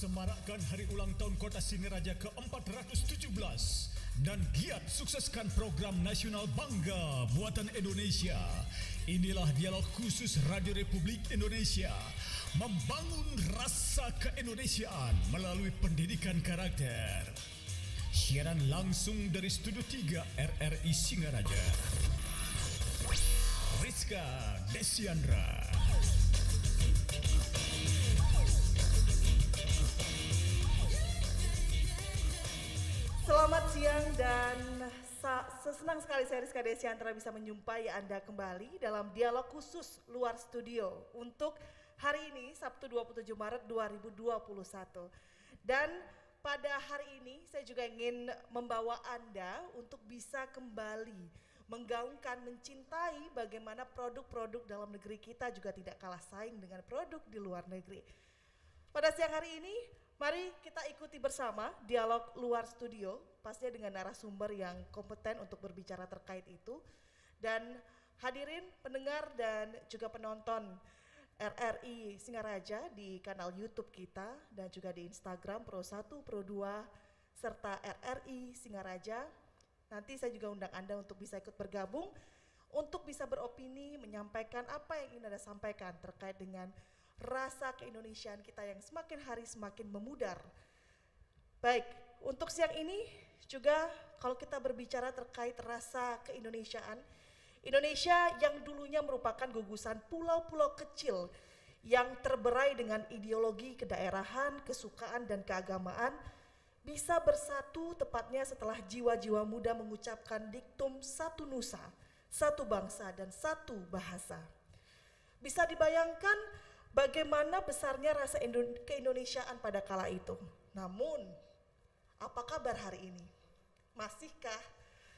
semarakkan hari ulang tahun Kota Singaraja ke-417 dan giat sukseskan program nasional Bangga Buatan Indonesia. Inilah dialog khusus Radio Republik Indonesia membangun rasa keindonesiaan melalui pendidikan karakter. Siaran langsung dari Studio 3 RRI Singaraja. Rizka Desiandra. Selamat siang dan senang sekali saya Rizka Desiandra bisa menjumpai Anda kembali dalam dialog khusus luar studio untuk hari ini Sabtu 27 Maret 2021. Dan pada hari ini saya juga ingin membawa Anda untuk bisa kembali menggaungkan, mencintai bagaimana produk-produk dalam negeri kita juga tidak kalah saing dengan produk di luar negeri. Pada siang hari ini, mari kita ikuti bersama dialog luar studio, pastinya dengan narasumber yang kompeten untuk berbicara terkait itu. Dan hadirin pendengar dan juga penonton RRI Singaraja di kanal YouTube kita dan juga di Instagram Pro1, Pro2, serta RRI Singaraja. Nanti saya juga undang Anda untuk bisa ikut bergabung, untuk bisa beropini, menyampaikan apa yang ingin Anda sampaikan terkait dengan rasa keindonesiaan kita yang semakin hari semakin memudar. Baik, untuk siang ini juga kalau kita berbicara terkait rasa keindonesiaan, Indonesia yang dulunya merupakan gugusan pulau-pulau kecil yang terberai dengan ideologi kedaerahan, kesukaan dan keagamaan, bisa bersatu tepatnya setelah jiwa-jiwa muda mengucapkan diktum satu nusa, satu bangsa dan satu bahasa. Bisa dibayangkan bagaimana besarnya rasa keindonesiaan pada kala itu. Namun, apa kabar hari ini? Masihkah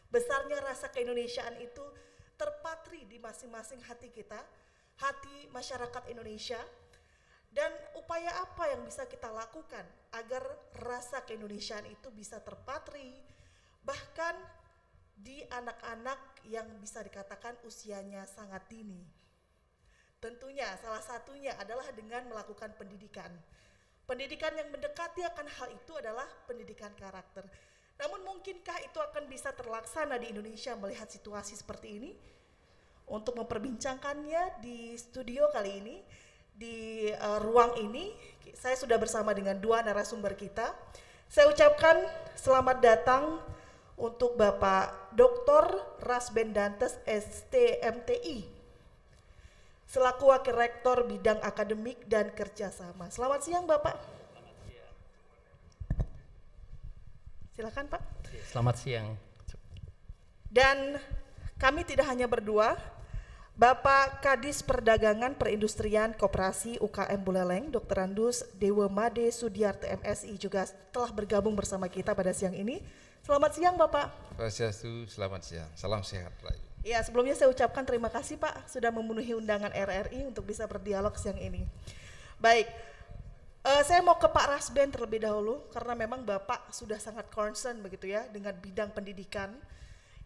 besarnya rasa keindonesiaan itu terpatri di masing-masing hati kita, hati masyarakat Indonesia? Dan upaya apa yang bisa kita lakukan agar rasa keindonesiaan itu bisa terpatri bahkan di anak-anak yang bisa dikatakan usianya sangat dini? Tentunya salah satunya adalah dengan melakukan pendidikan. Pendidikan yang mendekati akan hal itu adalah pendidikan karakter. Namun mungkinkah itu akan bisa terlaksana di Indonesia melihat situasi seperti ini? Untuk memperbincangkannya di studio kali ini, di ruang ini, saya sudah bersama dengan dua narasumber kita. Saya ucapkan selamat datang untuk Bapak Dr. Rasben Dantes STMTI, selaku Wakil Rektor Bidang Akademik dan Kerjasama. Selamat siang Bapak. Selamat siang. Silakan Pak. Selamat siang. Dan kami tidak hanya berdua, Bapak Kadis Perdagangan Perindustrian Koperasi UKM Buleleng, Dr. Andus Dewa Made Sudiarto MSI juga telah bergabung bersama kita pada siang ini. Selamat siang Bapak. Swastiastu, selamat siang. Salam sehat Rayu. Ya, sebelumnya saya ucapkan terima kasih Pak sudah memenuhi undangan RRI untuk bisa berdialog siang ini. Baik, saya mau ke Pak Rasben terlebih dahulu karena memang Bapak sudah sangat concern begitu ya dengan bidang pendidikan,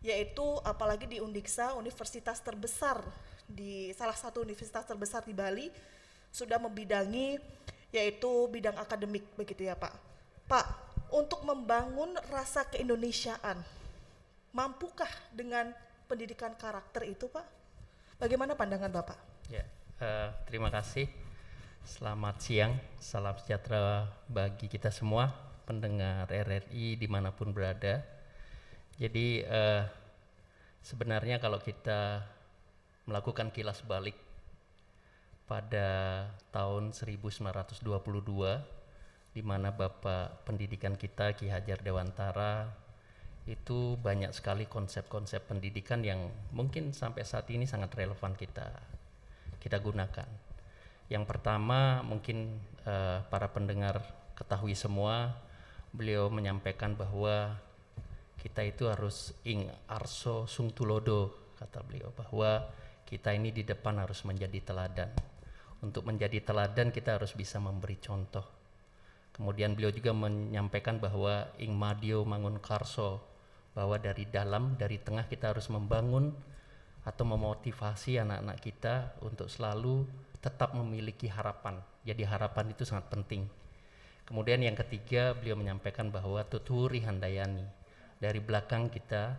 yaitu apalagi di Undiksa, universitas terbesar di salah satu universitas terbesar di Bali, sudah membidangi yaitu bidang akademik begitu ya Pak. Pak, untuk membangun rasa keindonesiaan, mampukah dengan pendidikan karakter itu Pak? Bagaimana pandangan Bapak? Ya, terima kasih. Selamat siang, salam sejahtera bagi kita semua pendengar RRI dimanapun berada. Jadi sebenarnya kalau kita melakukan kilas balik pada tahun 1922, di mana Bapak Pendidikan kita Ki Hajar Dewantara itu banyak sekali konsep-konsep pendidikan yang mungkin sampai saat ini sangat relevan kita gunakan. Yang pertama mungkin para pendengar ketahui semua, beliau menyampaikan bahwa kita itu harus ing arso sung tulodo, kata beliau, bahwa kita ini di depan harus menjadi teladan. Untuk menjadi teladan kita harus bisa memberi contoh. Kemudian beliau juga menyampaikan bahwa ing madio mangun karso, bahwa dari dalam, dari tengah kita harus membangun atau memotivasi anak-anak kita untuk selalu tetap memiliki harapan. Jadi harapan itu sangat penting. Kemudian yang ketiga, beliau menyampaikan bahwa tuturi handayani, dari belakang kita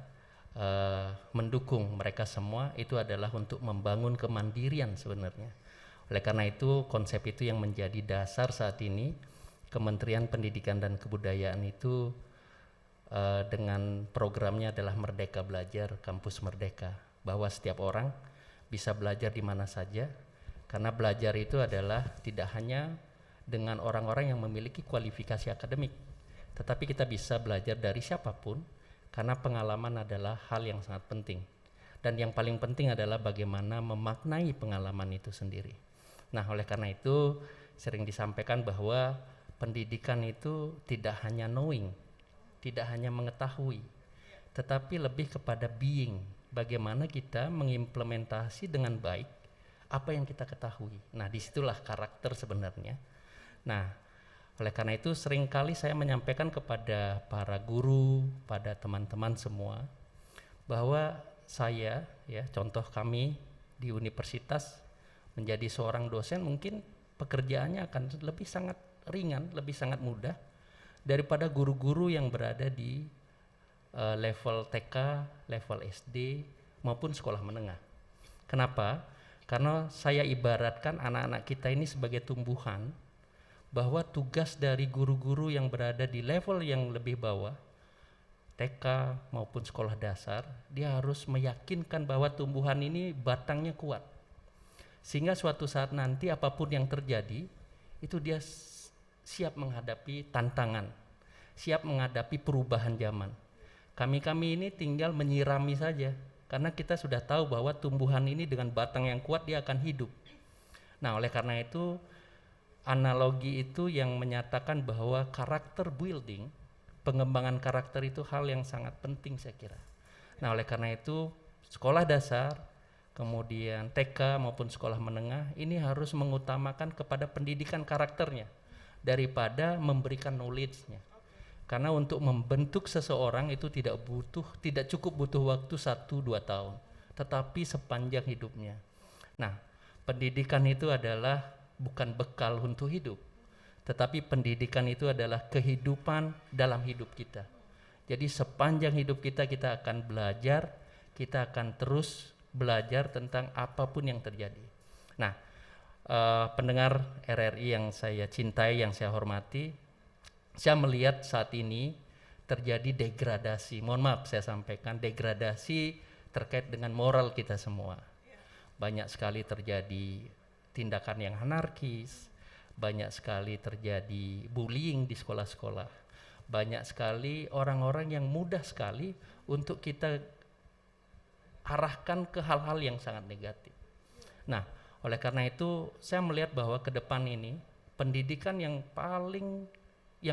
mendukung mereka semua, itu adalah untuk membangun kemandirian sebenarnya. Oleh karena itu konsep itu yang menjadi dasar saat ini Kementerian Pendidikan dan Kebudayaan itu dengan programnya adalah Merdeka Belajar, Kampus Merdeka, bahwa setiap orang bisa belajar di mana saja, karena belajar itu adalah tidak hanya dengan orang-orang yang memiliki kualifikasi akademik, tetapi kita bisa belajar dari siapapun, karena pengalaman adalah hal yang sangat penting. Dan yang paling penting adalah bagaimana memaknai pengalaman itu sendiri. Nah, oleh karena itu sering disampaikan bahwa pendidikan itu tidak hanya knowing, tidak hanya mengetahui, tetapi lebih kepada being. Bagaimana kita mengimplementasi dengan baik apa yang kita ketahui. Nah, disitulah karakter sebenarnya. Nah, oleh karena itu seringkali saya menyampaikan kepada para guru, pada teman-teman semua, bahwa saya, ya, contoh kami di universitas menjadi seorang dosen, mungkin pekerjaannya akan lebih sangat ringan, lebih sangat mudah daripada guru-guru yang berada di level TK, level SD maupun sekolah menengah. Kenapa? Karena saya ibaratkan anak-anak kita ini sebagai tumbuhan, bahwa tugas dari guru-guru yang berada di level yang lebih bawah, TK maupun sekolah dasar, dia harus meyakinkan bahwa tumbuhan ini batangnya kuat. Sehingga suatu saat nanti apapun yang terjadi, itu dia siap menghadapi tantangan, siap menghadapi perubahan zaman. Kami ini tinggal menyirami saja, karena kita sudah tahu bahwa tumbuhan ini dengan batang yang kuat dia akan hidup. Nah, oleh karena itu analogi itu yang menyatakan bahwa karakter building, pengembangan karakter itu hal yang sangat penting saya kira. Nah, oleh karena itu sekolah dasar, kemudian TK maupun sekolah menengah ini harus mengutamakan kepada pendidikan karakternya daripada memberikan knowledge-nya. Karena untuk membentuk seseorang itu tidak cukup butuh waktu 1-2 tahun, tetapi sepanjang hidupnya. Nah, pendidikan itu adalah bukan bekal untuk hidup, tetapi pendidikan itu adalah kehidupan dalam hidup kita. Jadi sepanjang hidup kita akan belajar, kita akan terus belajar tentang apapun yang terjadi. Nah, pendengar RRI yang saya cintai, yang saya hormati, saya melihat saat ini terjadi degradasi. Mohon maaf saya sampaikan, degradasi terkait dengan moral kita semua. Banyak sekali terjadi tindakan yang anarkis, banyak sekali terjadi bullying di sekolah-sekolah, banyak sekali orang-orang yang mudah sekali untuk kita arahkan ke hal-hal yang sangat negatif. Nah, oleh karena itu saya melihat bahwa ke depan ini pendidikan yang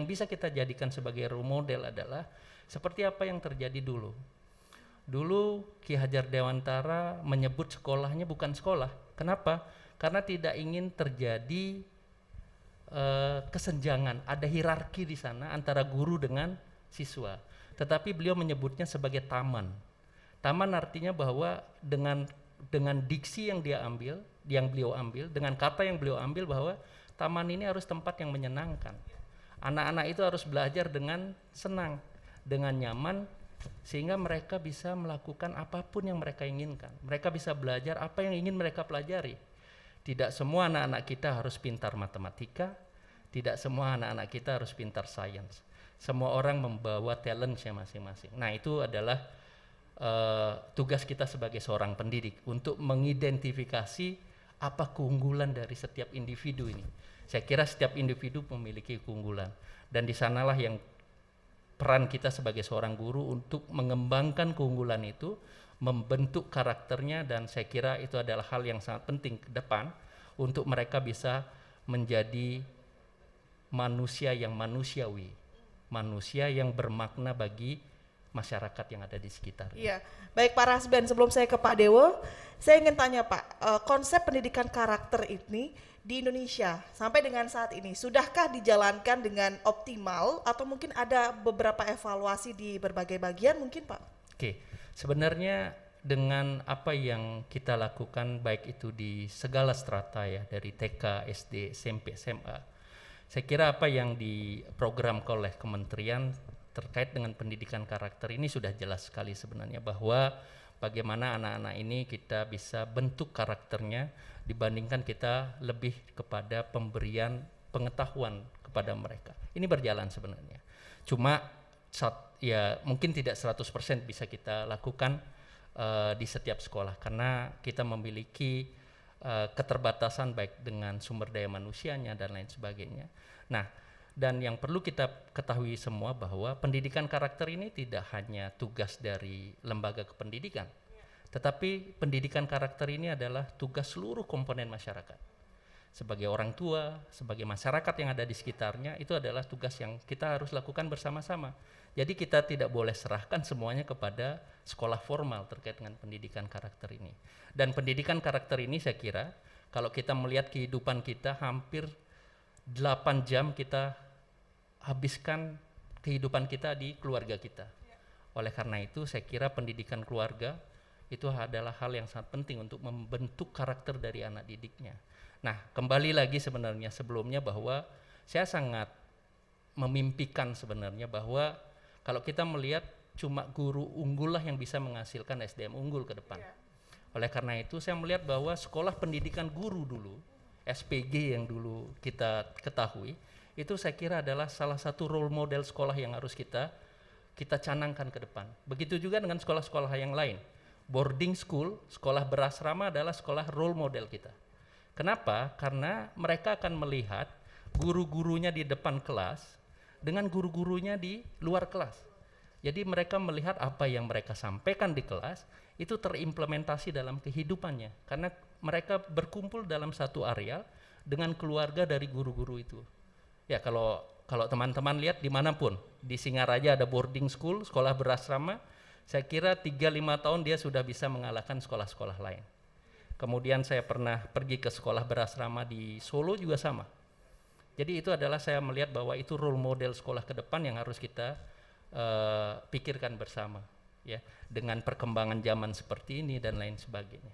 bisa kita jadikan sebagai role model adalah seperti apa yang terjadi dulu. Dulu Ki Hajar Dewantara menyebut sekolahnya bukan sekolah. Kenapa? Karena tidak ingin terjadi kesenjangan, ada hierarki di sana antara guru dengan siswa. Tetapi beliau menyebutnya sebagai taman. Taman artinya bahwa dengan diksi yang beliau ambil, dengan kata yang beliau ambil, bahwa taman ini harus tempat yang menyenangkan. Anak-anak itu harus belajar dengan senang, dengan nyaman, sehingga mereka bisa melakukan apapun yang mereka inginkan. Mereka bisa belajar apa yang ingin mereka pelajari. Tidak semua anak-anak kita harus pintar matematika, tidak semua anak-anak kita harus pintar sains. Semua orang membawa talentnya masing-masing. Nah, itu adalah tugas kita sebagai seorang pendidik untuk mengidentifikasi apa keunggulan dari setiap individu ini. Saya kira setiap individu memiliki keunggulan, dan di sanalah yang peran kita sebagai seorang guru untuk mengembangkan keunggulan itu, membentuk karakternya, dan saya kira itu adalah hal yang sangat penting ke depan untuk mereka bisa menjadi manusia yang manusiawi, manusia yang bermakna bagi masyarakat yang ada di sekitar. Iya, baik Pak Rasben, sebelum saya ke Pak Dewo, saya ingin tanya Pak, konsep pendidikan karakter ini di Indonesia sampai dengan saat ini sudahkah dijalankan dengan optimal atau mungkin ada beberapa evaluasi di berbagai bagian mungkin Pak? Oke, sebenarnya dengan apa yang kita lakukan baik itu di segala strata ya, dari TK, SD, SMP, SMA, Saya kira apa yang diprogramkan oleh kementerian terkait dengan pendidikan karakter ini sudah jelas sekali sebenarnya, bahwa bagaimana anak-anak ini kita bisa bentuk karakternya dibandingkan kita lebih kepada pemberian pengetahuan kepada mereka. Ini berjalan sebenarnya. Cuma ya mungkin tidak 100% bisa kita lakukan di setiap sekolah karena kita memiliki keterbatasan baik dengan sumber daya manusianya dan lain sebagainya. Nah, dan yang perlu kita ketahui semua bahwa pendidikan karakter ini tidak hanya tugas dari lembaga kependidikan, tetapi pendidikan karakter ini adalah tugas seluruh komponen masyarakat. Sebagai orang tua, sebagai masyarakat yang ada di sekitarnya, itu adalah tugas yang kita harus lakukan bersama-sama. Jadi kita tidak boleh serahkan semuanya kepada sekolah formal terkait dengan pendidikan karakter ini. Dan pendidikan karakter ini saya kira, kalau kita melihat kehidupan kita, hampir 8 jam kita habiskan kehidupan kita di keluarga kita. Oleh karena itu saya kira pendidikan keluarga itu adalah hal yang sangat penting untuk membentuk karakter dari anak didiknya. Nah, kembali lagi sebenarnya sebelumnya bahwa saya sangat memimpikan sebenarnya bahwa kalau kita melihat cuma guru unggul lah yang bisa menghasilkan SDM unggul ke depan. Oleh karena itu saya melihat bahwa sekolah pendidikan guru dulu, SPG yang dulu kita ketahui, itu saya kira adalah salah satu role model sekolah yang harus kita canangkan ke depan. Begitu juga dengan sekolah-sekolah yang lain. Boarding school, sekolah berasrama adalah sekolah role model kita. Kenapa? Karena mereka akan melihat guru-gurunya di depan kelas dengan guru-gurunya di luar kelas. Jadi mereka melihat apa yang mereka sampaikan di kelas itu terimplementasi dalam kehidupannya. Karena mereka berkumpul dalam satu area dengan keluarga dari guru-guru itu. Ya kalau teman-teman lihat dimanapun, di Singaraja ada boarding school, sekolah berasrama, saya kira 3-5 tahun dia sudah bisa mengalahkan sekolah-sekolah lain. Kemudian saya pernah pergi ke sekolah berasrama di Solo juga sama. Jadi itu adalah saya melihat bahwa itu role model sekolah ke depan yang harus kita pikirkan bersama, ya, dengan perkembangan zaman seperti ini dan lain sebagainya.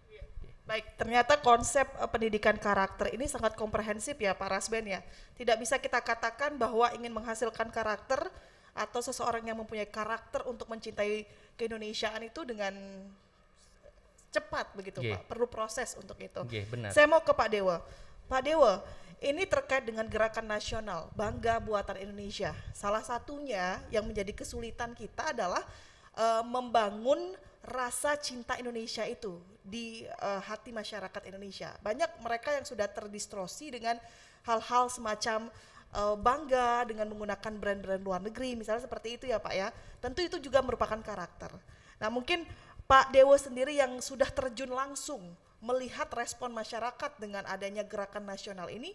Baik, ternyata konsep pendidikan karakter ini sangat komprehensif ya Pak Rasben ya. Tidak bisa kita katakan bahwa ingin menghasilkan karakter atau seseorang yang mempunyai karakter untuk mencintai keindonesiaan itu dengan cepat begitu Pak. Perlu proses untuk itu. Benar. Saya mau ke Pak Dewa. Pak Dewa, ini terkait dengan gerakan nasional Bangga Buatan Indonesia. Salah satunya yang menjadi kesulitan kita adalah membangun rasa cinta Indonesia itu di hati masyarakat Indonesia. Banyak mereka yang sudah terdistorsi dengan hal-hal semacam bangga dengan menggunakan brand-brand luar negeri, misalnya seperti itu ya Pak ya. Tentu itu juga merupakan karakter. Nah mungkin Pak Dewo sendiri yang sudah terjun langsung melihat respon masyarakat dengan adanya gerakan nasional ini,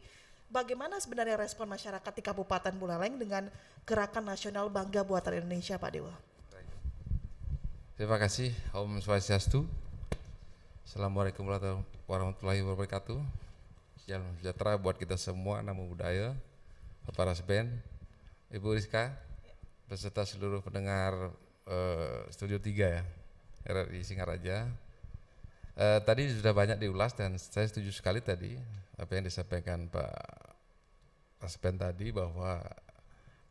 bagaimana sebenarnya respon masyarakat di Kabupaten Buleleng dengan gerakan nasional Bangga Buatan Indonesia Pak Dewo? Terima kasih. Om Swastiastu. Assalamualaikum warahmatullahi wabarakatuh. Salam sejahtera buat kita semua, namo buddhaya, Bapak Rasben, Ibu Rizka, beserta seluruh pendengar Studio 3 ya, RRI Singaraja. Tadi sudah banyak diulas dan saya setuju sekali tadi apa yang disampaikan Pak Rasben tadi, bahwa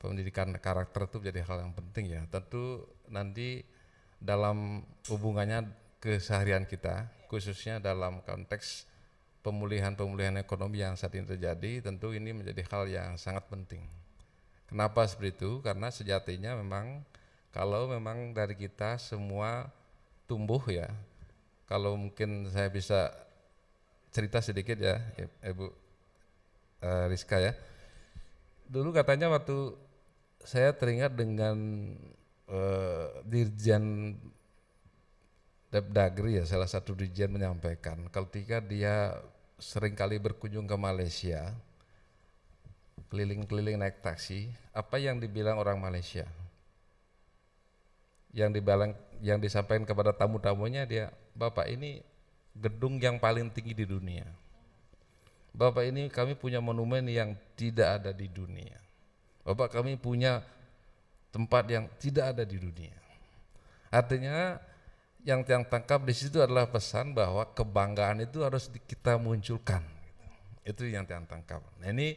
pendidikan karakter itu menjadi hal yang penting ya. Tentu nanti dalam hubungannya keseharian kita, khususnya dalam konteks pemulihan ekonomi yang saat ini terjadi, tentu ini menjadi hal yang sangat penting. Kenapa seperti itu? Karena sejatinya memang kalau memang dari kita semua tumbuh ya, kalau mungkin saya bisa cerita sedikit ya Ibu Rizka ya, dulu katanya waktu saya teringat dengan Dirjen Depdagri ya, salah satu dirjen menyampaikan ketika dia seringkali berkunjung ke Malaysia, keliling-keliling naik taksi, apa yang dibilang orang Malaysia? Yang disampaikan kepada tamu-tamunya, dia, Bapak ini gedung yang paling tinggi di dunia. Bapak ini kami punya monumen yang tidak ada di dunia. Bapak kami punya tempat yang tidak ada di dunia. Artinya yang tangkap di situ adalah pesan bahwa kebanggaan itu harus kita munculkan. Itu yang tangkap. Nah ini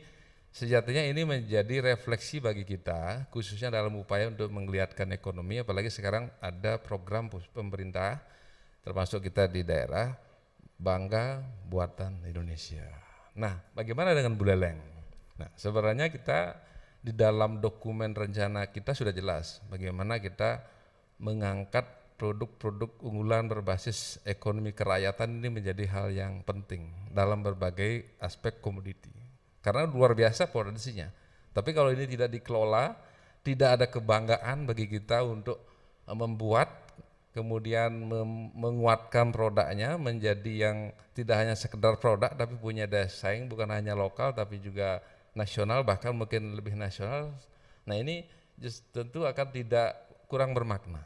sejatinya ini menjadi refleksi bagi kita, khususnya dalam upaya untuk menggeliatkan ekonomi, apalagi sekarang ada program pemerintah, termasuk kita di daerah, Bangga Buatan Indonesia. Nah, bagaimana dengan Buleleng? Nah, sebenarnya kita di dalam dokumen rencana kita sudah jelas bagaimana kita mengangkat produk-produk unggulan berbasis ekonomi kerakyatan ini menjadi hal yang penting dalam berbagai aspek komoditi. Karena luar biasa potensinya. Tapi kalau ini tidak dikelola, tidak ada kebanggaan bagi kita untuk membuat, kemudian menguatkan produknya menjadi yang tidak hanya sekedar produk tapi punya daya saing, bukan hanya lokal tapi juga nasional, bahkan mungkin lebih nasional. Nah ini tentu akan tidak kurang bermakna.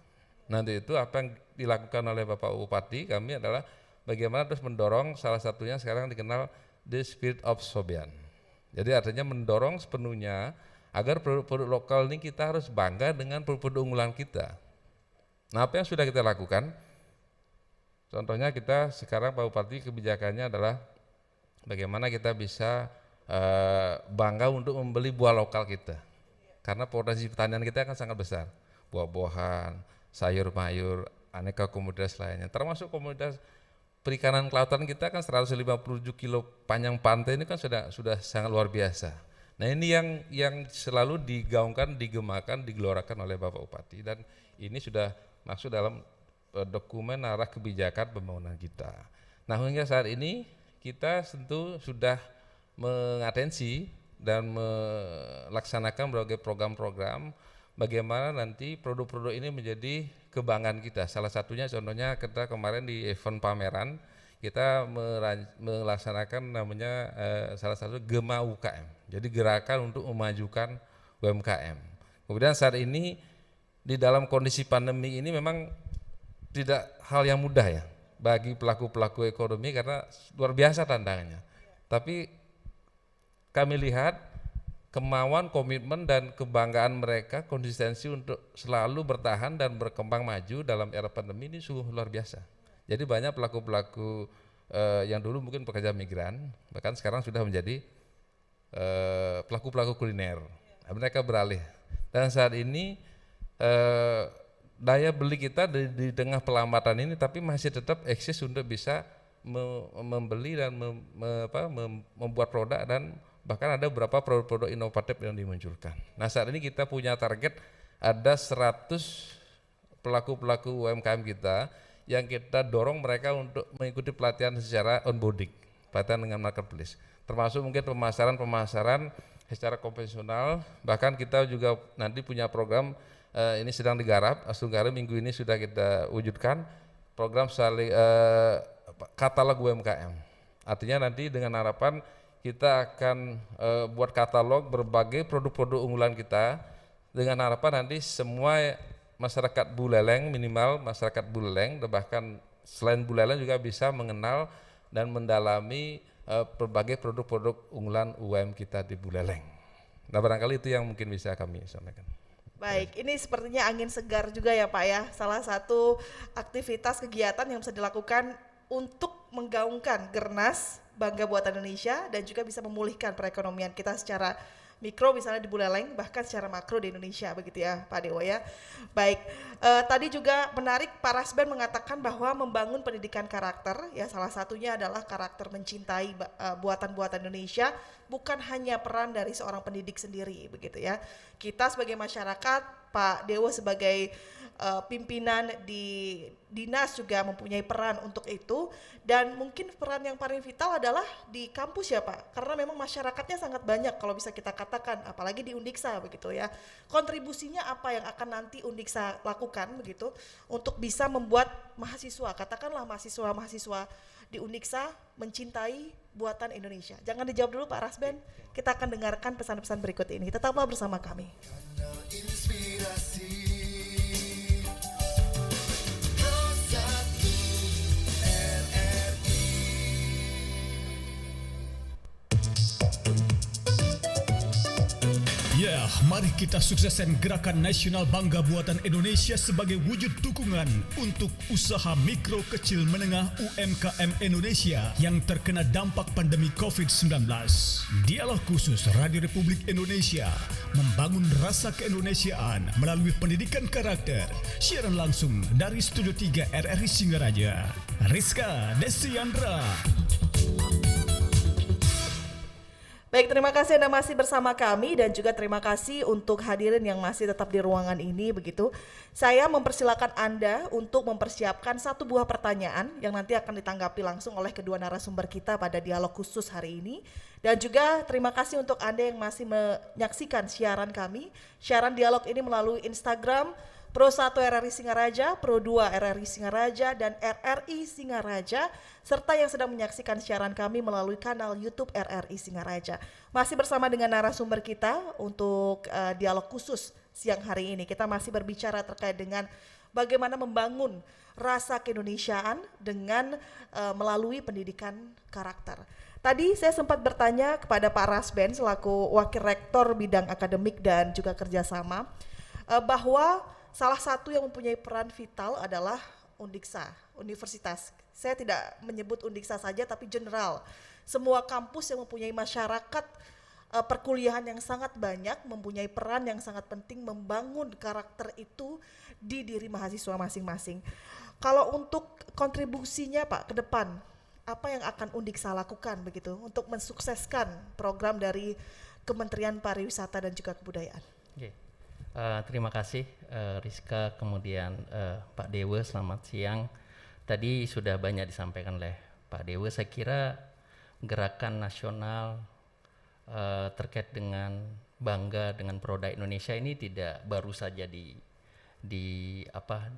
Nanti itu apa yang dilakukan oleh Bapak Bupati kami adalah bagaimana terus mendorong, salah satunya sekarang dikenal the spirit of Sobian. Jadi artinya mendorong sepenuhnya agar produk-produk lokal ini kita harus bangga dengan produk-produk unggulan kita. Nah apa yang sudah kita lakukan? Contohnya kita sekarang Pak Bupati kebijakannya adalah bagaimana kita bisa bangga untuk membeli buah lokal kita. Karena potensi pertanian kita kan sangat besar. Buah-buahan, sayur mayur, aneka komoditas lainnya, termasuk komoditas perikanan kelautan kita kan 157 kilo panjang pantai ini kan sudah sangat luar biasa. Nah ini yang selalu digaungkan, digemakan, digelorakan oleh Bapak Bupati, dan ini sudah masuk dalam dokumen arah kebijakan pembangunan kita. Nah hingga saat ini kita tentu sudah mengatensi dan melaksanakan berbagai program-program bagaimana nanti produk-produk ini menjadi kebanggaan kita. Salah satunya contohnya kita kemarin di event pameran kita melaksanakan namanya salah satu Gema UKM. Jadi gerakan untuk memajukan UMKM. Kemudian saat ini di dalam kondisi pandemi ini memang tidak hal yang mudah ya bagi pelaku-pelaku ekonomi karena luar biasa tantangannya. Tapi kami lihat kemauan, komitmen, dan kebanggaan mereka, konsistensi untuk selalu bertahan dan berkembang maju dalam era pandemi ini sungguh luar biasa. Jadi banyak pelaku-pelaku yang dulu mungkin pekerja migran, bahkan sekarang sudah menjadi pelaku-pelaku kuliner. Mereka beralih. Dan saat ini daya beli kita di tengah pelambatan ini tapi masih tetap eksis untuk bisa membeli dan membuat produk, dan bahkan ada beberapa produk-produk inovatif yang dimunculkan. Nah saat ini kita punya target ada 100 pelaku-pelaku UMKM kita yang kita dorong mereka untuk mengikuti pelatihan secara onboarding, pelatihan dengan marketplace, termasuk mungkin pemasaran secara konvensional. Bahkan kita juga nanti punya program ini sedang digarap, minggu ini sudah kita wujudkan program katalog UMKM. Artinya nanti dengan harapan kita akan buat katalog berbagai produk-produk unggulan kita dengan harapan nanti semua masyarakat Buleleng, minimal masyarakat Buleleng, dan bahkan selain Buleleng juga bisa mengenal dan mendalami berbagai produk-produk unggulan UMKM kita di Buleleng. Nah barangkali itu yang mungkin bisa kami sampaikan. Baik, ini sepertinya angin segar juga ya Pak ya, salah satu aktivitas kegiatan yang bisa dilakukan untuk menggaungkan Gernas Bangga Buatan Indonesia dan juga bisa memulihkan perekonomian kita secara mikro misalnya di Buleleng, bahkan secara makro di Indonesia, begitu ya Pak Dewo ya. Baik, tadi juga menarik Pak Rasben mengatakan bahwa membangun pendidikan karakter ya, salah satunya adalah karakter mencintai buatan-buatan Indonesia, bukan hanya peran dari seorang pendidik sendiri begitu ya. Kita sebagai masyarakat, Pak Dewo sebagai pimpinan di dinas juga mempunyai peran untuk itu, dan mungkin peran yang paling vital adalah di kampus ya Pak, karena memang masyarakatnya sangat banyak kalau bisa kita katakan, apalagi di Undiksa begitu ya. Kontribusinya apa yang akan nanti Undiksa lakukan begitu untuk bisa membuat mahasiswa, katakanlah mahasiswa di Undiksa mencintai buatan Indonesia. Jangan dijawab dulu Pak Rasben, kita akan dengarkan pesan-pesan berikut ini. Tetaplah bersama kami. Ya, mari kita sukseskan Gerakan Nasional Bangga Buatan Indonesia sebagai wujud dukungan untuk usaha mikro kecil menengah UMKM Indonesia yang terkena dampak pandemi COVID-19. Dialog khusus Radio Republik Indonesia membangun rasa keindonesiaan melalui pendidikan karakter. Siaran langsung dari Studio 3 RRI Singaraja. Rizka Desiandra. Baik, terima kasih Anda masih bersama kami dan juga terima kasih untuk hadirin yang masih tetap di ruangan ini begitu. Saya mempersilakan Anda untuk mempersiapkan satu buah pertanyaan yang nanti akan ditanggapi langsung oleh kedua narasumber kita pada dialog khusus hari ini. Dan juga terima kasih untuk Anda yang masih menyaksikan siaran kami. Siaran dialog ini melalui Instagram Pro 1 RRI Singaraja, Pro 2 RRI Singaraja, dan RRI Singaraja, serta yang sedang menyaksikan siaran kami melalui kanal YouTube RRI Singaraja. Masih bersama dengan narasumber kita untuk dialog khusus siang hari ini. Kita masih berbicara terkait dengan bagaimana membangun rasa keindonesiaan dengan melalui pendidikan karakter. Tadi saya sempat bertanya kepada Pak Rasben selaku Wakil Rektor Bidang Akademik dan juga Kerjasama bahwa salah satu yang mempunyai peran vital adalah Undiksa, universitas. Saya tidak menyebut Undiksa saja tapi general. Semua kampus yang mempunyai masyarakat perkuliahan yang sangat banyak, mempunyai peran yang sangat penting membangun karakter itu di diri mahasiswa masing-masing. Kalau untuk kontribusinya Pak ke depan, apa yang akan Undiksa lakukan begitu untuk mensukseskan program dari Kementerian Pariwisata dan juga Kebudayaan? Okay. Terima kasih Rizka, kemudian Pak Dewa, selamat siang. Tadi sudah banyak disampaikan oleh Pak Dewa. Saya kira gerakan nasional terkait dengan bangga dengan produk Indonesia ini tidak baru saja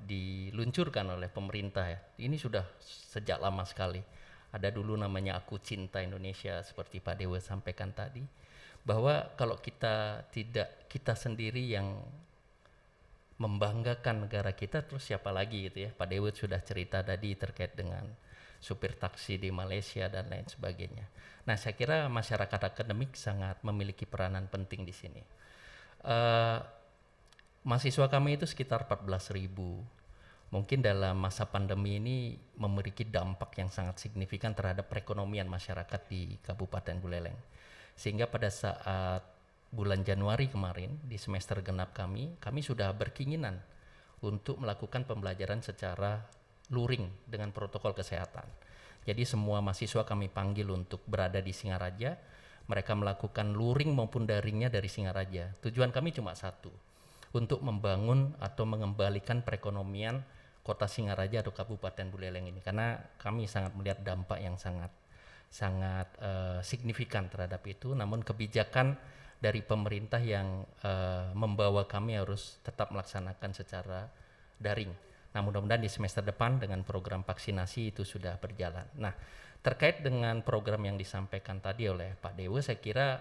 diluncurkan oleh pemerintah ya. Ini sudah sejak lama sekali. Ada dulu namanya Aku Cinta Indonesia seperti Pak Dewa sampaikan tadi. Bahwa kalau kita sendiri yang membanggakan negara kita, terus siapa lagi gitu ya. Pak Dewa sudah cerita tadi terkait dengan supir taksi di Malaysia dan lain sebagainya. Nah, saya kira masyarakat akademik sangat memiliki peranan penting di sini. Mahasiswa kami itu sekitar 14.000. Mungkin dalam masa pandemi ini memiliki dampak yang sangat signifikan terhadap perekonomian masyarakat di Kabupaten Buleleng. Sehingga pada saat bulan Januari kemarin di semester genap kami sudah berkeinginan untuk melakukan pembelajaran secara luring dengan protokol kesehatan. Jadi semua mahasiswa kami panggil untuk berada di Singaraja, mereka melakukan luring maupun daringnya dari Singaraja. Tujuan kami cuma satu, untuk membangun atau mengembalikan perekonomian kota Singaraja atau Kabupaten Buleleng ini, karena kami sangat melihat dampak yang sangat signifikan terhadap itu. Namun kebijakan dari pemerintah yang membawa kami harus tetap melaksanakan secara daring. Nah, mudah-mudahan di semester depan dengan program vaksinasi itu sudah berjalan. Nah, terkait dengan program yang disampaikan tadi oleh Pak Dewa, saya kira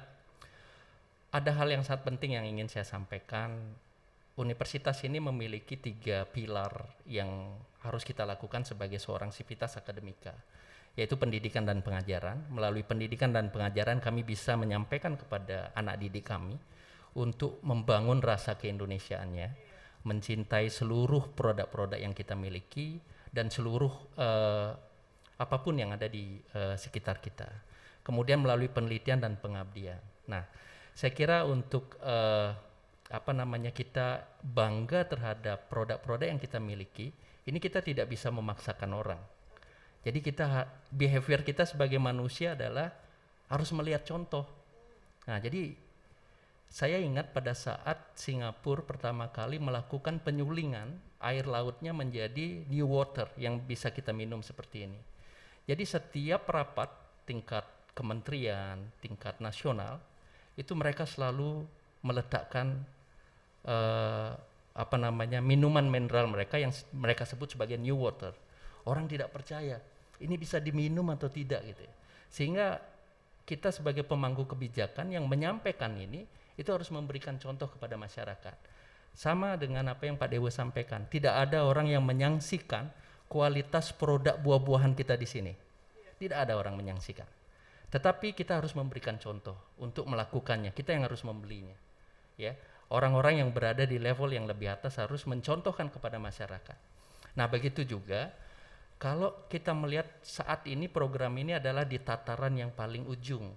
ada hal yang sangat penting yang ingin saya sampaikan. Universitas ini memiliki 3 pilar yang harus kita lakukan sebagai seorang sivitas akademika, yaitu pendidikan dan pengajaran. Melalui pendidikan dan pengajaran kami bisa menyampaikan kepada anak didik kami untuk membangun rasa keindonesiaannya, mencintai seluruh produk-produk yang kita miliki dan seluruh apapun yang ada di sekitar kita. Kemudian melalui penelitian dan pengabdian. Nah, saya kira untuk kita bangga terhadap produk-produk yang kita miliki, ini kita tidak bisa memaksakan orang. Jadi behavior kita sebagai manusia adalah harus melihat contoh. Nah, jadi saya ingat pada saat Singapura pertama kali melakukan penyulingan air lautnya menjadi new water yang bisa kita minum seperti ini. Jadi setiap rapat tingkat kementerian, tingkat nasional, itu mereka selalu meletakkan minuman mineral mereka yang mereka sebut sebagai new water. Orang tidak percaya ini bisa diminum atau tidak gitu ya. Sehingga kita sebagai pemangku kebijakan yang menyampaikan ini itu harus memberikan contoh kepada masyarakat. Sama dengan apa yang Pak Dewa sampaikan, tidak ada orang yang menyaksikan kualitas produk buah-buahan kita di sini. Tidak ada orang menyaksikan. Tetapi kita harus memberikan contoh untuk melakukannya. Kita yang harus membelinya. Ya, orang-orang yang berada di level yang lebih atas harus mencontohkan kepada masyarakat. Nah, begitu juga kalau kita melihat saat ini program ini adalah di tataran yang paling ujung,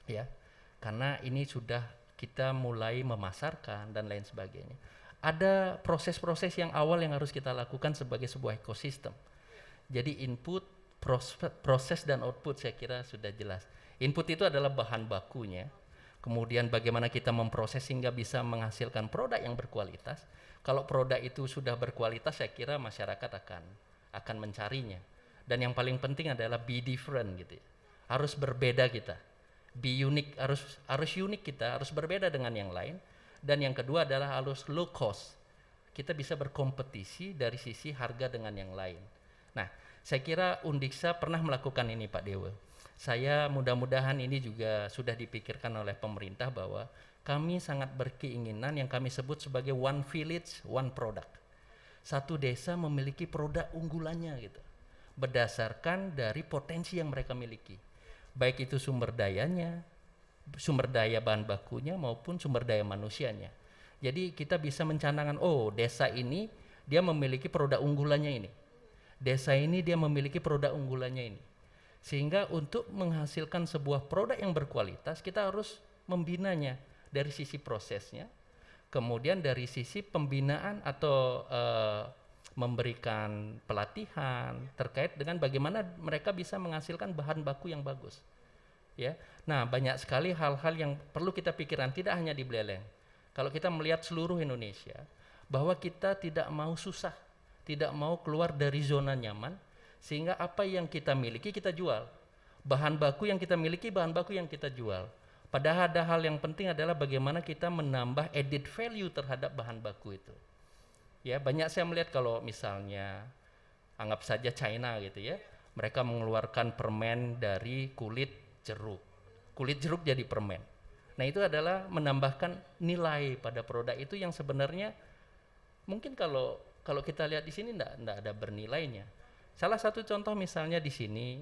ya, karena ini sudah kita mulai memasarkan dan lain sebagainya. Ada proses-proses yang awal yang harus kita lakukan sebagai sebuah ekosistem. Jadi input, proses dan output saya kira sudah jelas. Input itu adalah bahan bakunya. Kemudian bagaimana kita memproses sehingga bisa menghasilkan produk yang berkualitas. Kalau produk itu sudah berkualitas, saya kira masyarakat akan mencarinya. Dan yang paling penting adalah be different gitu ya. Harus berbeda kita. Be unique, harus unik kita, harus berbeda dengan yang lain. Dan yang kedua adalah harus low cost. Kita bisa berkompetisi dari sisi harga dengan yang lain. Nah, saya kira Undiksa pernah melakukan ini Pak Dewa. Saya mudah-mudahan ini juga sudah dipikirkan oleh pemerintah bahwa kami sangat berkeinginan yang kami sebut sebagai one village, one product. Satu desa memiliki produk unggulannya gitu, berdasarkan dari potensi yang mereka miliki. Baik itu sumber dayanya, sumber daya bahan bakunya maupun sumber daya manusianya. Jadi kita bisa mencanangkan, oh desa ini dia memiliki produk unggulannya ini. Desa ini dia memiliki produk unggulannya ini. Sehingga untuk menghasilkan sebuah produk yang berkualitas kita harus membinanya dari sisi prosesnya, kemudian dari sisi pembinaan atau memberikan pelatihan terkait dengan bagaimana mereka bisa menghasilkan bahan baku yang bagus. Ya, nah banyak sekali hal-hal yang perlu kita pikirkan tidak hanya di Buleleng. Kalau kita melihat seluruh Indonesia, bahwa kita tidak mau susah, tidak mau keluar dari zona nyaman. Sehingga apa yang kita miliki kita jual. Bahan baku yang kita miliki, bahan baku yang kita jual. Padahal ada hal yang penting adalah bagaimana kita menambah added value terhadap bahan baku itu. Ya, banyak saya melihat kalau misalnya anggap saja China gitu ya. Mereka mengeluarkan permen dari kulit jeruk. Kulit jeruk jadi permen. Nah, itu adalah menambahkan nilai pada produk itu yang sebenarnya mungkin kalau kita lihat di sini enggak ada bernilainya. Salah satu contoh misalnya di sini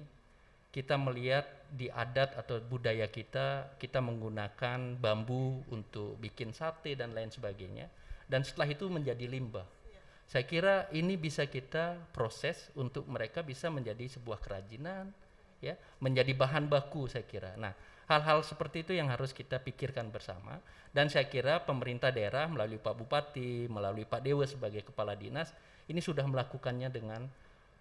kita melihat di adat atau budaya kita menggunakan bambu untuk bikin sate dan lain sebagainya, dan setelah itu menjadi limbah. Saya kira ini bisa kita proses untuk mereka bisa menjadi sebuah kerajinan, ya, menjadi bahan baku saya kira. Nah, hal-hal seperti itu yang harus kita pikirkan bersama, dan saya kira pemerintah daerah melalui Pak Bupati, melalui Pak Dewa sebagai kepala dinas ini sudah melakukannya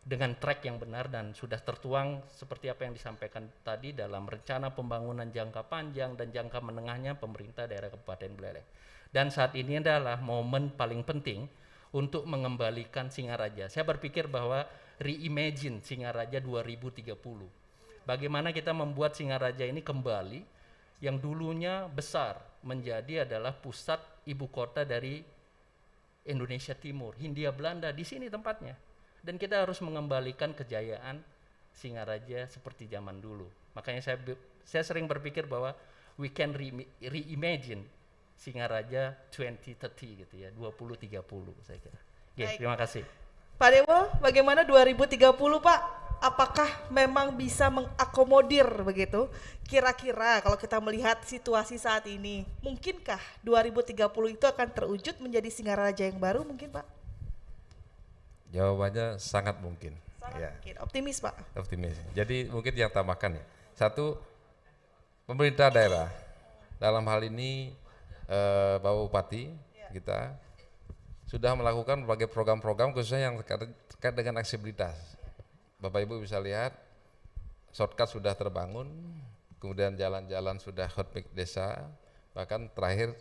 dengan track yang benar dan sudah tertuang seperti apa yang disampaikan tadi dalam rencana pembangunan jangka panjang dan jangka menengahnya pemerintah daerah Kabupaten Buleleng. Dan saat ini adalah momen paling penting untuk mengembalikan Singaraja. Saya berpikir bahwa reimagine Singaraja 2030. Bagaimana kita membuat Singaraja ini kembali yang dulunya besar menjadi adalah pusat ibu kota dari Indonesia Timur, Hindia Belanda, di sini tempatnya. Dan kita harus mengembalikan kejayaan Singaraja seperti zaman dulu. Makanya saya sering berpikir bahwa we can reimagine Singaraja 2030 gitu ya, 2030 saya kira. Oke, terima kasih. Pak Dewo, bagaimana 2030 Pak? Apakah memang bisa mengakomodir begitu? Kira-kira kalau kita melihat situasi saat ini, mungkinkah 2030 itu akan terwujud menjadi Singaraja yang baru mungkin Pak? Jawabannya sangat mungkin. Sangat mungkin. Optimis Pak? Optimis. Jadi mungkin yang tambahkan ya. Satu, pemerintah daerah dalam hal ini Bapak Bupati kita sudah melakukan berbagai program-program khususnya yang terkait dengan aksesibilitas. Bapak Ibu bisa lihat shortcut sudah terbangun, kemudian jalan-jalan sudah hotmix desa, bahkan terakhir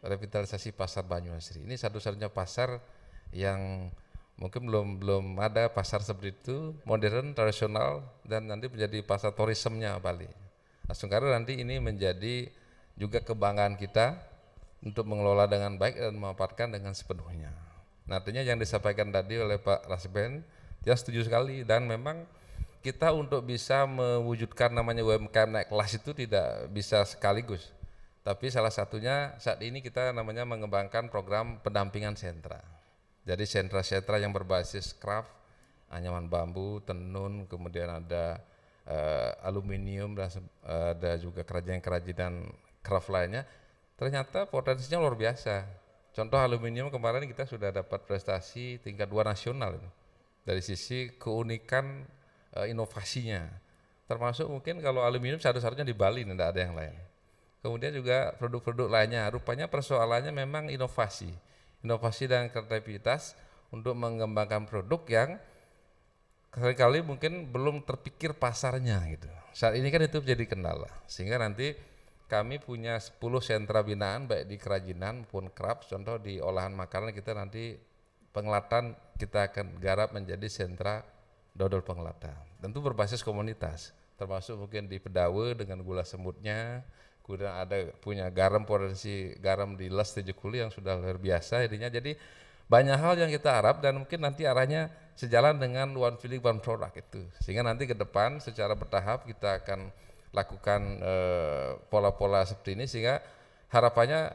revitalisasi pasar Banyuasri. Ini satu-satunya pasar yang mungkin belum ada pasar seperti itu, modern, tradisional, dan nanti menjadi pasar tourismnya Bali. Sekarang nanti ini menjadi juga kebanggaan kita untuk mengelola dengan baik dan memanfaatkan dengan sepenuhnya. Nah, artinya yang disampaikan tadi oleh Pak Rasben, dia setuju sekali, dan memang kita untuk bisa mewujudkan namanya UMKM naik kelas itu tidak bisa sekaligus. Tapi salah satunya saat ini kita namanya mengembangkan program pendampingan sentra. Jadi sentra-sentra yang berbasis craft, anyaman bambu, tenun, kemudian ada aluminium, dan ada juga kerajinan-kerajinan craft lainnya, ternyata potensinya luar biasa. Contoh aluminium kemarin kita sudah dapat prestasi tingkat 2 nasional itu. Dari sisi keunikan inovasinya. Termasuk mungkin kalau aluminium satu-satunya di Bali, tidak ada yang lain. Kemudian juga produk-produk lainnya, rupanya persoalannya memang inovasi dan kreativitas untuk mengembangkan produk yang sekali-kali mungkin belum terpikir pasarnya gitu. Saat ini kan itu jadi kendala, sehingga nanti kami punya 10 sentra binaan baik di kerajinan maupun craft. Contoh di olahan makanan kita nanti pengelatan kita akan garap menjadi sentra dodol pengelatan. Tentu berbasis komunitas, termasuk mungkin di Pedawe dengan gula semutnya. Kemudian ada punya garam, potensi garam di Les 70 yang sudah luar biasa jadinya. Jadi banyak hal yang kita harap dan mungkin nanti arahnya sejalan dengan one feeling one product itu. Sehingga nanti ke depan secara bertahap kita akan lakukan pola-pola seperti ini, sehingga harapannya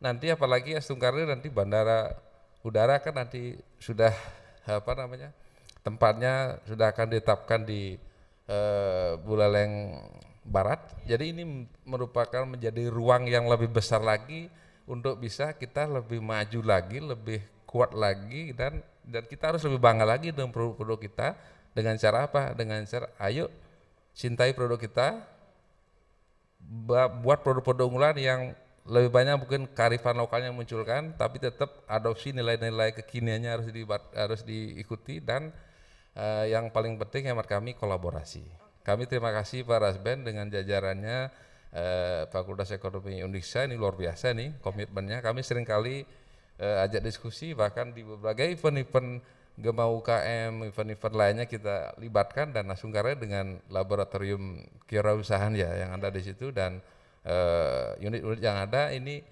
nanti apalagi Astungkar nanti bandara udara kan nanti sudah tempatnya sudah akan ditetapkan di Buleleng Barat. Jadi ini merupakan menjadi ruang yang lebih besar lagi untuk bisa kita lebih maju lagi, lebih kuat lagi, dan kita harus lebih bangga lagi dengan produk-produk kita. Dengan cara apa? Dengan cara ayo cintai produk kita, buat produk-produk unggulan yang lebih banyak mungkin kearifan lokalnya munculkan, tapi tetap adopsi nilai-nilai kekiniannya harus diikuti, dan yang paling penting hemat kami kolaborasi. Kami terima kasih Pak Rasben dengan jajarannya Fakultas Ekonomi Indonesia, ini luar biasa nih komitmennya. Kami seringkali ajak diskusi, bahkan di berbagai event-event Gema UKM, event-event lainnya kita libatkan, dan Astungkar dengan laboratorium kewirausahaan ya yang ada di situ, dan unit-unit yang ada ini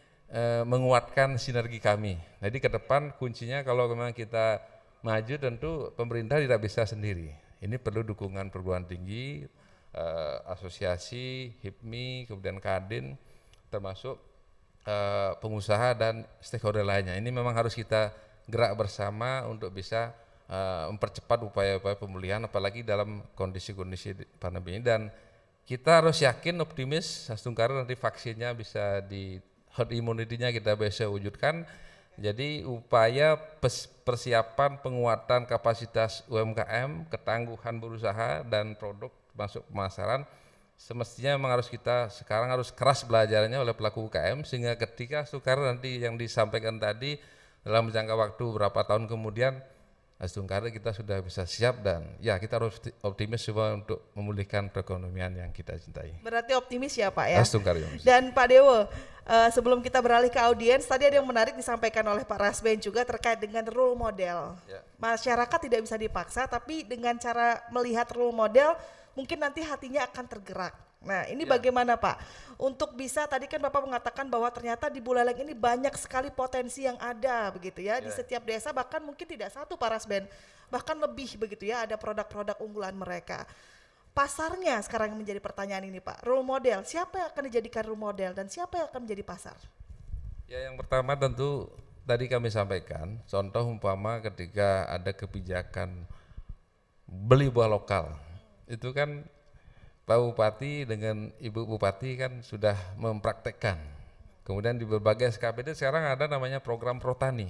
menguatkan sinergi kami. Jadi ke depan kuncinya kalau memang kita maju, tentu pemerintah tidak bisa sendiri. Ini perlu dukungan perguruan tinggi, asosiasi, HIPMI, kemudian Kadin, termasuk pengusaha dan stakeholder lainnya. Ini memang harus kita gerak bersama untuk bisa mempercepat upaya-upaya pemulihan, apalagi dalam kondisi-kondisi pandemi ini. Dan kita harus yakin, optimis, Astungkar nanti vaksinnya bisa di herd immunity-nya kita bisa wujudkan. Jadi upaya persiapan penguatan kapasitas UMKM, ketangguhan berusaha dan produk masuk pemasaran semestinya memang sekarang harus keras belajarnya oleh pelaku UKM, sehingga ketika Astungkar nanti yang disampaikan tadi dalam jangka waktu berapa tahun kemudian Astungkar kita sudah bisa siap, dan ya kita harus optimis semua untuk memulihkan perekonomian yang kita cintai. Berarti optimis ya Pak ya. Astungkar. Dan Pak Dewo, sebelum kita beralih ke audiens, tadi ada yang menarik disampaikan oleh Pak Rasben juga terkait dengan role model. Ya. Masyarakat tidak bisa dipaksa, tapi dengan cara melihat role model mungkin nanti hatinya akan tergerak. Nah ini bagaimana Pak? Untuk bisa, tadi kan Bapak mengatakan bahwa ternyata di Buleleng ini banyak sekali potensi yang ada begitu ya. Di setiap desa, bahkan mungkin tidak satu Pak Rasben, bahkan lebih begitu ya, ada produk-produk unggulan mereka. Pasarnya sekarang yang menjadi pertanyaan ini Pak, role model, siapa yang akan dijadikan role model dan siapa yang akan menjadi pasar? Ya yang pertama tentu tadi kami sampaikan, contoh umpama ketika ada kebijakan beli buah lokal, itu kan Pak Bupati dengan Ibu Bupati kan sudah mempraktekkan. Kemudian di berbagai SKPD sekarang ada namanya program Protani.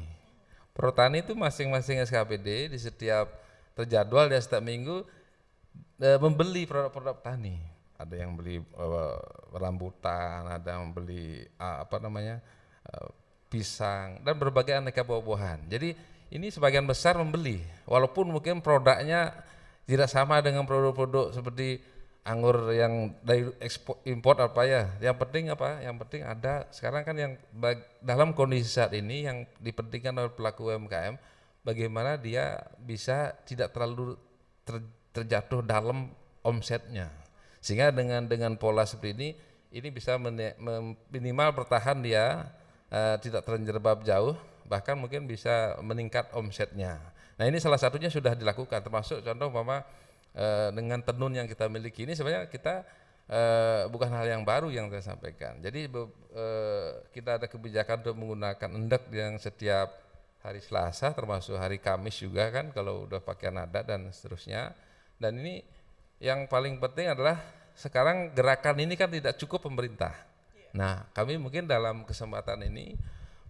Protani itu masing-masing SKPD di setiap terjadwal di setiap minggu membeli produk-produk tani. Ada yang beli rambutan, ada yang beli pisang dan berbagai aneka buah-buahan. Jadi ini sebagian besar membeli, walaupun mungkin produknya tidak sama dengan produk-produk seperti anggur yang dari ekspor impor apa ya. Yang penting apa? Yang penting ada sekarang kan yang dalam kondisi saat ini yang dipentingkan oleh pelaku UMKM, bagaimana dia bisa tidak terlalu terjatuh dalam omsetnya. Sehingga dengan pola seperti ini bisa minimal bertahan dia tidak terjerembab jauh, bahkan mungkin bisa meningkat omsetnya. Nah ini salah satunya sudah dilakukan, termasuk contoh umpama dengan tenun yang kita miliki ini sebenarnya kita bukan hal yang baru yang saya sampaikan. Jadi kita ada kebijakan untuk menggunakan endek yang setiap hari Selasa, termasuk hari Kamis juga kan kalau udah pakaian adat dan seterusnya. Dan ini yang paling penting adalah sekarang gerakan ini kan tidak cukup pemerintah. Nah, kami mungkin dalam kesempatan ini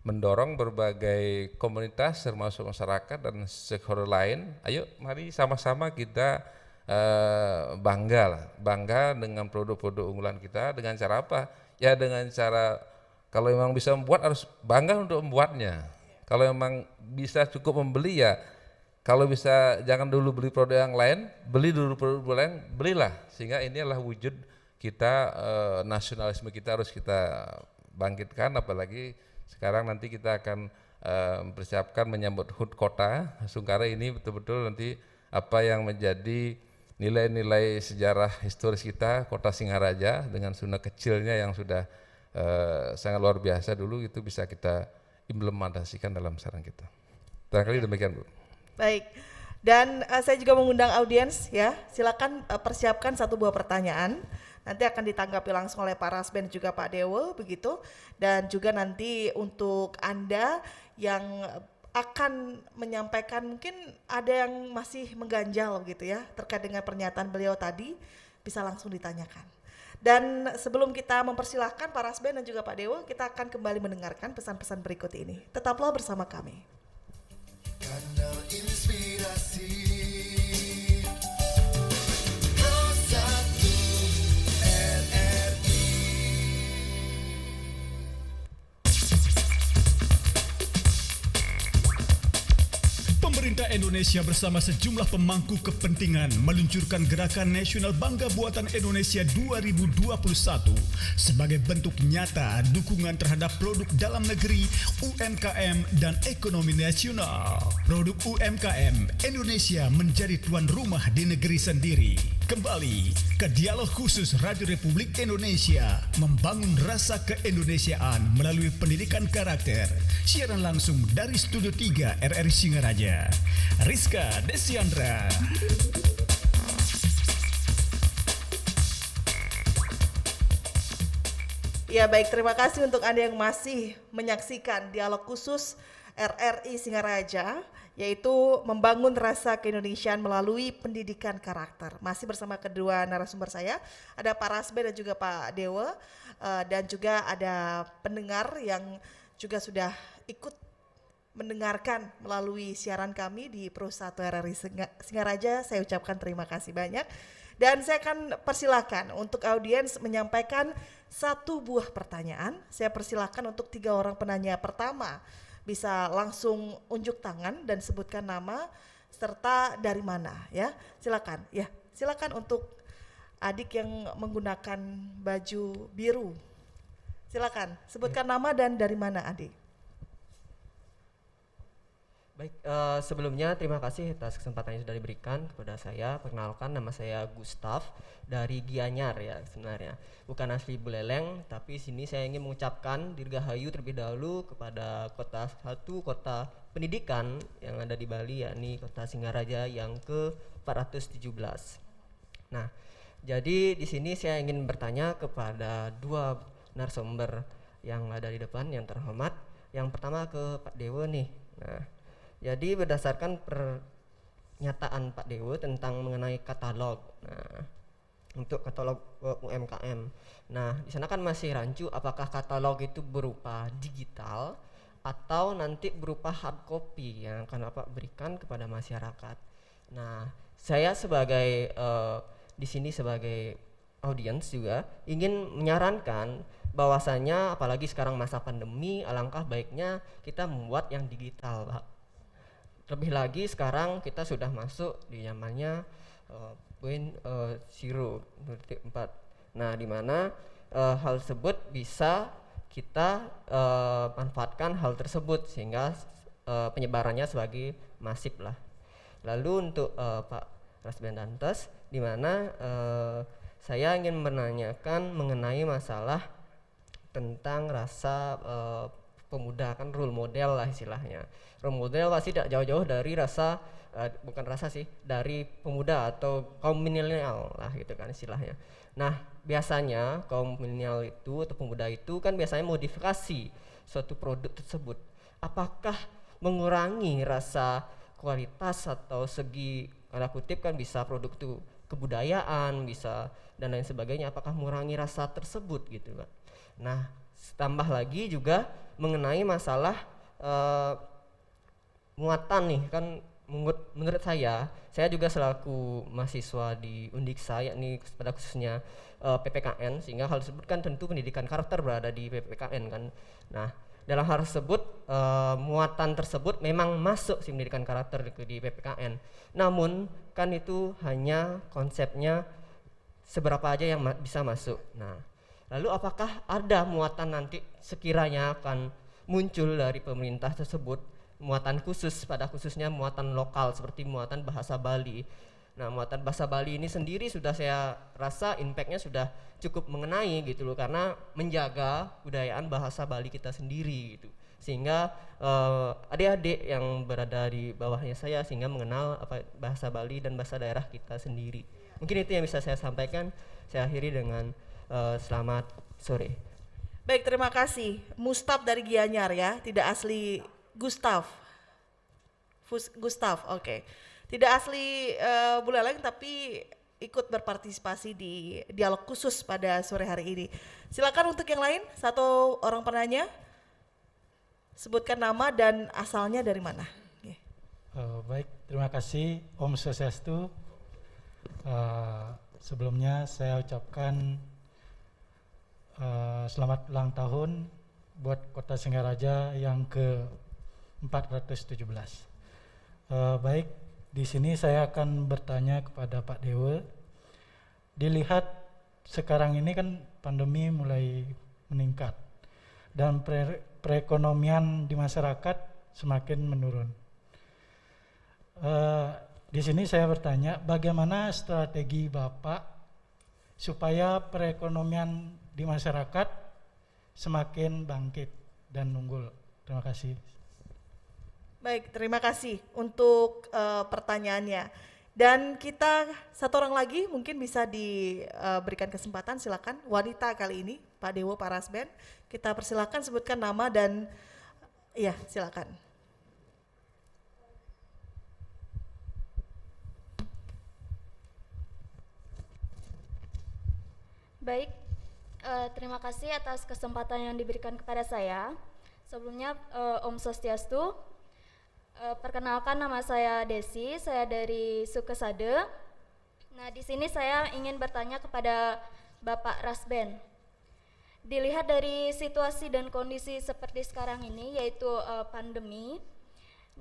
mendorong berbagai komunitas termasuk masyarakat dan stakeholder lain, ayo mari sama-sama kita bangga dengan produk-produk unggulan kita. Dengan cara apa? Ya dengan cara, kalau memang bisa membuat harus bangga untuk membuatnya. Kalau memang bisa cukup membeli ya, kalau bisa jangan dulu beli produk yang lain, beli dulu produk lain, belilah. Sehingga ini adalah wujud kita, nasionalisme kita harus kita bangkitkan, apalagi sekarang nanti kita akan mempersiapkan menyambut HUT Kota Sungkara ini, betul-betul nanti apa yang menjadi nilai-nilai sejarah historis kita, Kota Singaraja dengan zona kecilnya yang sudah sangat luar biasa dulu, itu bisa kita implementasikan dalam saran kita. Barangkali demikian, Bu. Baik, dan saya juga mengundang audiens ya, silakan persiapkan 1 buah pertanyaan. Nanti akan ditanggapi langsung oleh Pak Rasben juga Pak Dewo begitu. Dan juga nanti untuk Anda yang akan menyampaikan, mungkin ada yang masih mengganjal gitu ya terkait dengan pernyataan beliau tadi, bisa langsung ditanyakan. Dan sebelum kita mempersilahkan Pak Rasben dan juga Pak Dewo, kita akan kembali mendengarkan pesan-pesan berikut ini. Tetaplah bersama kami. Kanal Inspirasi Pemerintah Indonesia bersama sejumlah pemangku kepentingan meluncurkan Gerakan Nasional Bangga Buatan Indonesia 2021 sebagai bentuk nyata dukungan terhadap produk dalam negeri, UMKM, dan ekonomi nasional. Produk UMKM Indonesia menjadi tuan rumah di negeri sendiri. Kembali ke dialog khusus Radio Republik Indonesia, membangun rasa keindonesiaan melalui pendidikan karakter. Siaran langsung dari Studio 3 RRI Singaraja. Rizka Desiandra. Ya baik, terima kasih untuk Anda yang masih menyaksikan dialog khusus RRI Singaraja, yaitu membangun rasa keindonesiaan melalui pendidikan karakter. Masih bersama kedua narasumber saya, ada Pak Rasben dan juga Pak Dewa, dan juga ada pendengar yang juga sudah ikut mendengarkan melalui siaran kami di Pro 1 RRI Singaraja. Saya ucapkan terima kasih banyak. Dan saya akan persilahkan untuk audiens menyampaikan 1 buah pertanyaan. Saya persilahkan untuk 3 orang penanya pertama bisa langsung unjuk tangan dan sebutkan nama serta dari mana ya. Silakan. Ya, silakan untuk adik yang menggunakan baju biru. Silakan sebutkan nama dan dari mana adik. Baik, sebelumnya terima kasih atas kesempatan yang sudah diberikan kepada saya. Perkenalkan, nama saya Gustaf dari Gianyar ya sebenarnya. Bukan asli Buleleng, tapi sini saya ingin mengucapkan dirgahayu terlebih dahulu kepada kota pendidikan yang ada di Bali, yakni Kota Singaraja yang ke-417. Nah, jadi di sini saya ingin bertanya kepada 2 narasumber yang ada di depan yang terhormat. Yang pertama ke Pak Dewo nih. Nah, jadi berdasarkan pernyataan Pak Dewo tentang mengenai katalog. Nah, untuk katalog UMKM. Nah, di sana kan masih rancu apakah katalog itu berupa digital atau nanti berupa hard copy yang akan Bapak berikan kepada masyarakat. Nah, saya sebagai di sini sebagai audiens juga ingin menyarankan bahwasanya apalagi sekarang masa pandemi, alangkah baiknya kita membuat yang digital, Pak. Lebih lagi sekarang kita sudah masuk di zamannya 0.4. Nah, di mana hal tersebut bisa kita manfaatkan hal tersebut sehingga penyebarannya sebagai masif lah. Lalu untuk Pak Rasben Dantes, di mana saya ingin menanyakan mengenai masalah tentang rasa pemuda, kan role model lah istilahnya. Role model pasti tidak jauh-jauh dari rasa bukan rasa sih, dari pemuda atau kaum milenial lah gitu kan istilahnya. Nah, biasanya kaum milenial itu atau pemuda itu kan biasanya modifikasi suatu produk tersebut. Apakah mengurangi rasa kualitas atau segi tanda kutip kan bisa produk itu kebudayaan bisa dan lain sebagainya, apakah mengurangi rasa tersebut gitu Pak. Nah, tambah lagi juga mengenai masalah muatan nih kan, menurut saya juga selaku mahasiswa di Undiksa, yakni pada khususnya PPKN, sehingga hal tersebut kan tentu pendidikan karakter berada di PPKN kan. Nah, dalam hal tersebut muatan tersebut memang masuk si pendidikan karakter di PPKN. Namun kan itu hanya konsepnya seberapa aja yang bisa masuk. Nah, lalu apakah ada muatan nanti sekiranya akan muncul dari pemerintah tersebut, muatan khusus, pada khususnya muatan lokal seperti muatan bahasa Bali. Nah, muatan bahasa Bali ini sendiri sudah saya rasa impactnya sudah cukup mengenai gitu loh, karena menjaga kebudayaan bahasa Bali kita sendiri gitu, sehingga adik-adik yang berada di bawahnya saya sehingga mengenal apa bahasa Bali dan bahasa daerah kita sendiri. Mungkin itu yang bisa saya sampaikan. Saya akhiri dengan selamat sore. Baik, terima kasih. Mustaf dari Gianyar ya, tidak asli Gustaf. Gustaf, oke. Tidak asli Buleleng tapi ikut berpartisipasi di dialog khusus pada sore hari ini. Silakan untuk yang lain, satu orang penanya. Sebutkan nama dan asalnya dari mana. Oke. Baik, terima kasih Om Swastiastu. Sebelumnya saya ucapkan selamat ulang tahun buat Kota Singaraja yang ke-417. Baik, di sini saya akan bertanya kepada Pak Dewa. Dilihat sekarang ini kan pandemi mulai meningkat dan perekonomian di masyarakat semakin menurun. Di sini saya bertanya, bagaimana strategi Bapak supaya perekonomian di masyarakat semakin bangkit dan unggul? Terima kasih. Baik, terima kasih untuk pertanyaannya. Dan kita satu orang lagi mungkin bisa diberikan kesempatan, silakan. Wanita kali ini, Pak Dewo, Pak Rasben. Kita persilakan sebutkan nama dan ya, silakan. Baik, terima kasih atas kesempatan yang diberikan kepada saya. Sebelumnya Om Swastiastu, perkenalkan nama saya Desi, saya dari Sukesade. Nah, di sini saya ingin bertanya kepada Bapak Rasben. Dilihat dari situasi dan kondisi seperti sekarang ini, yaitu pandemi.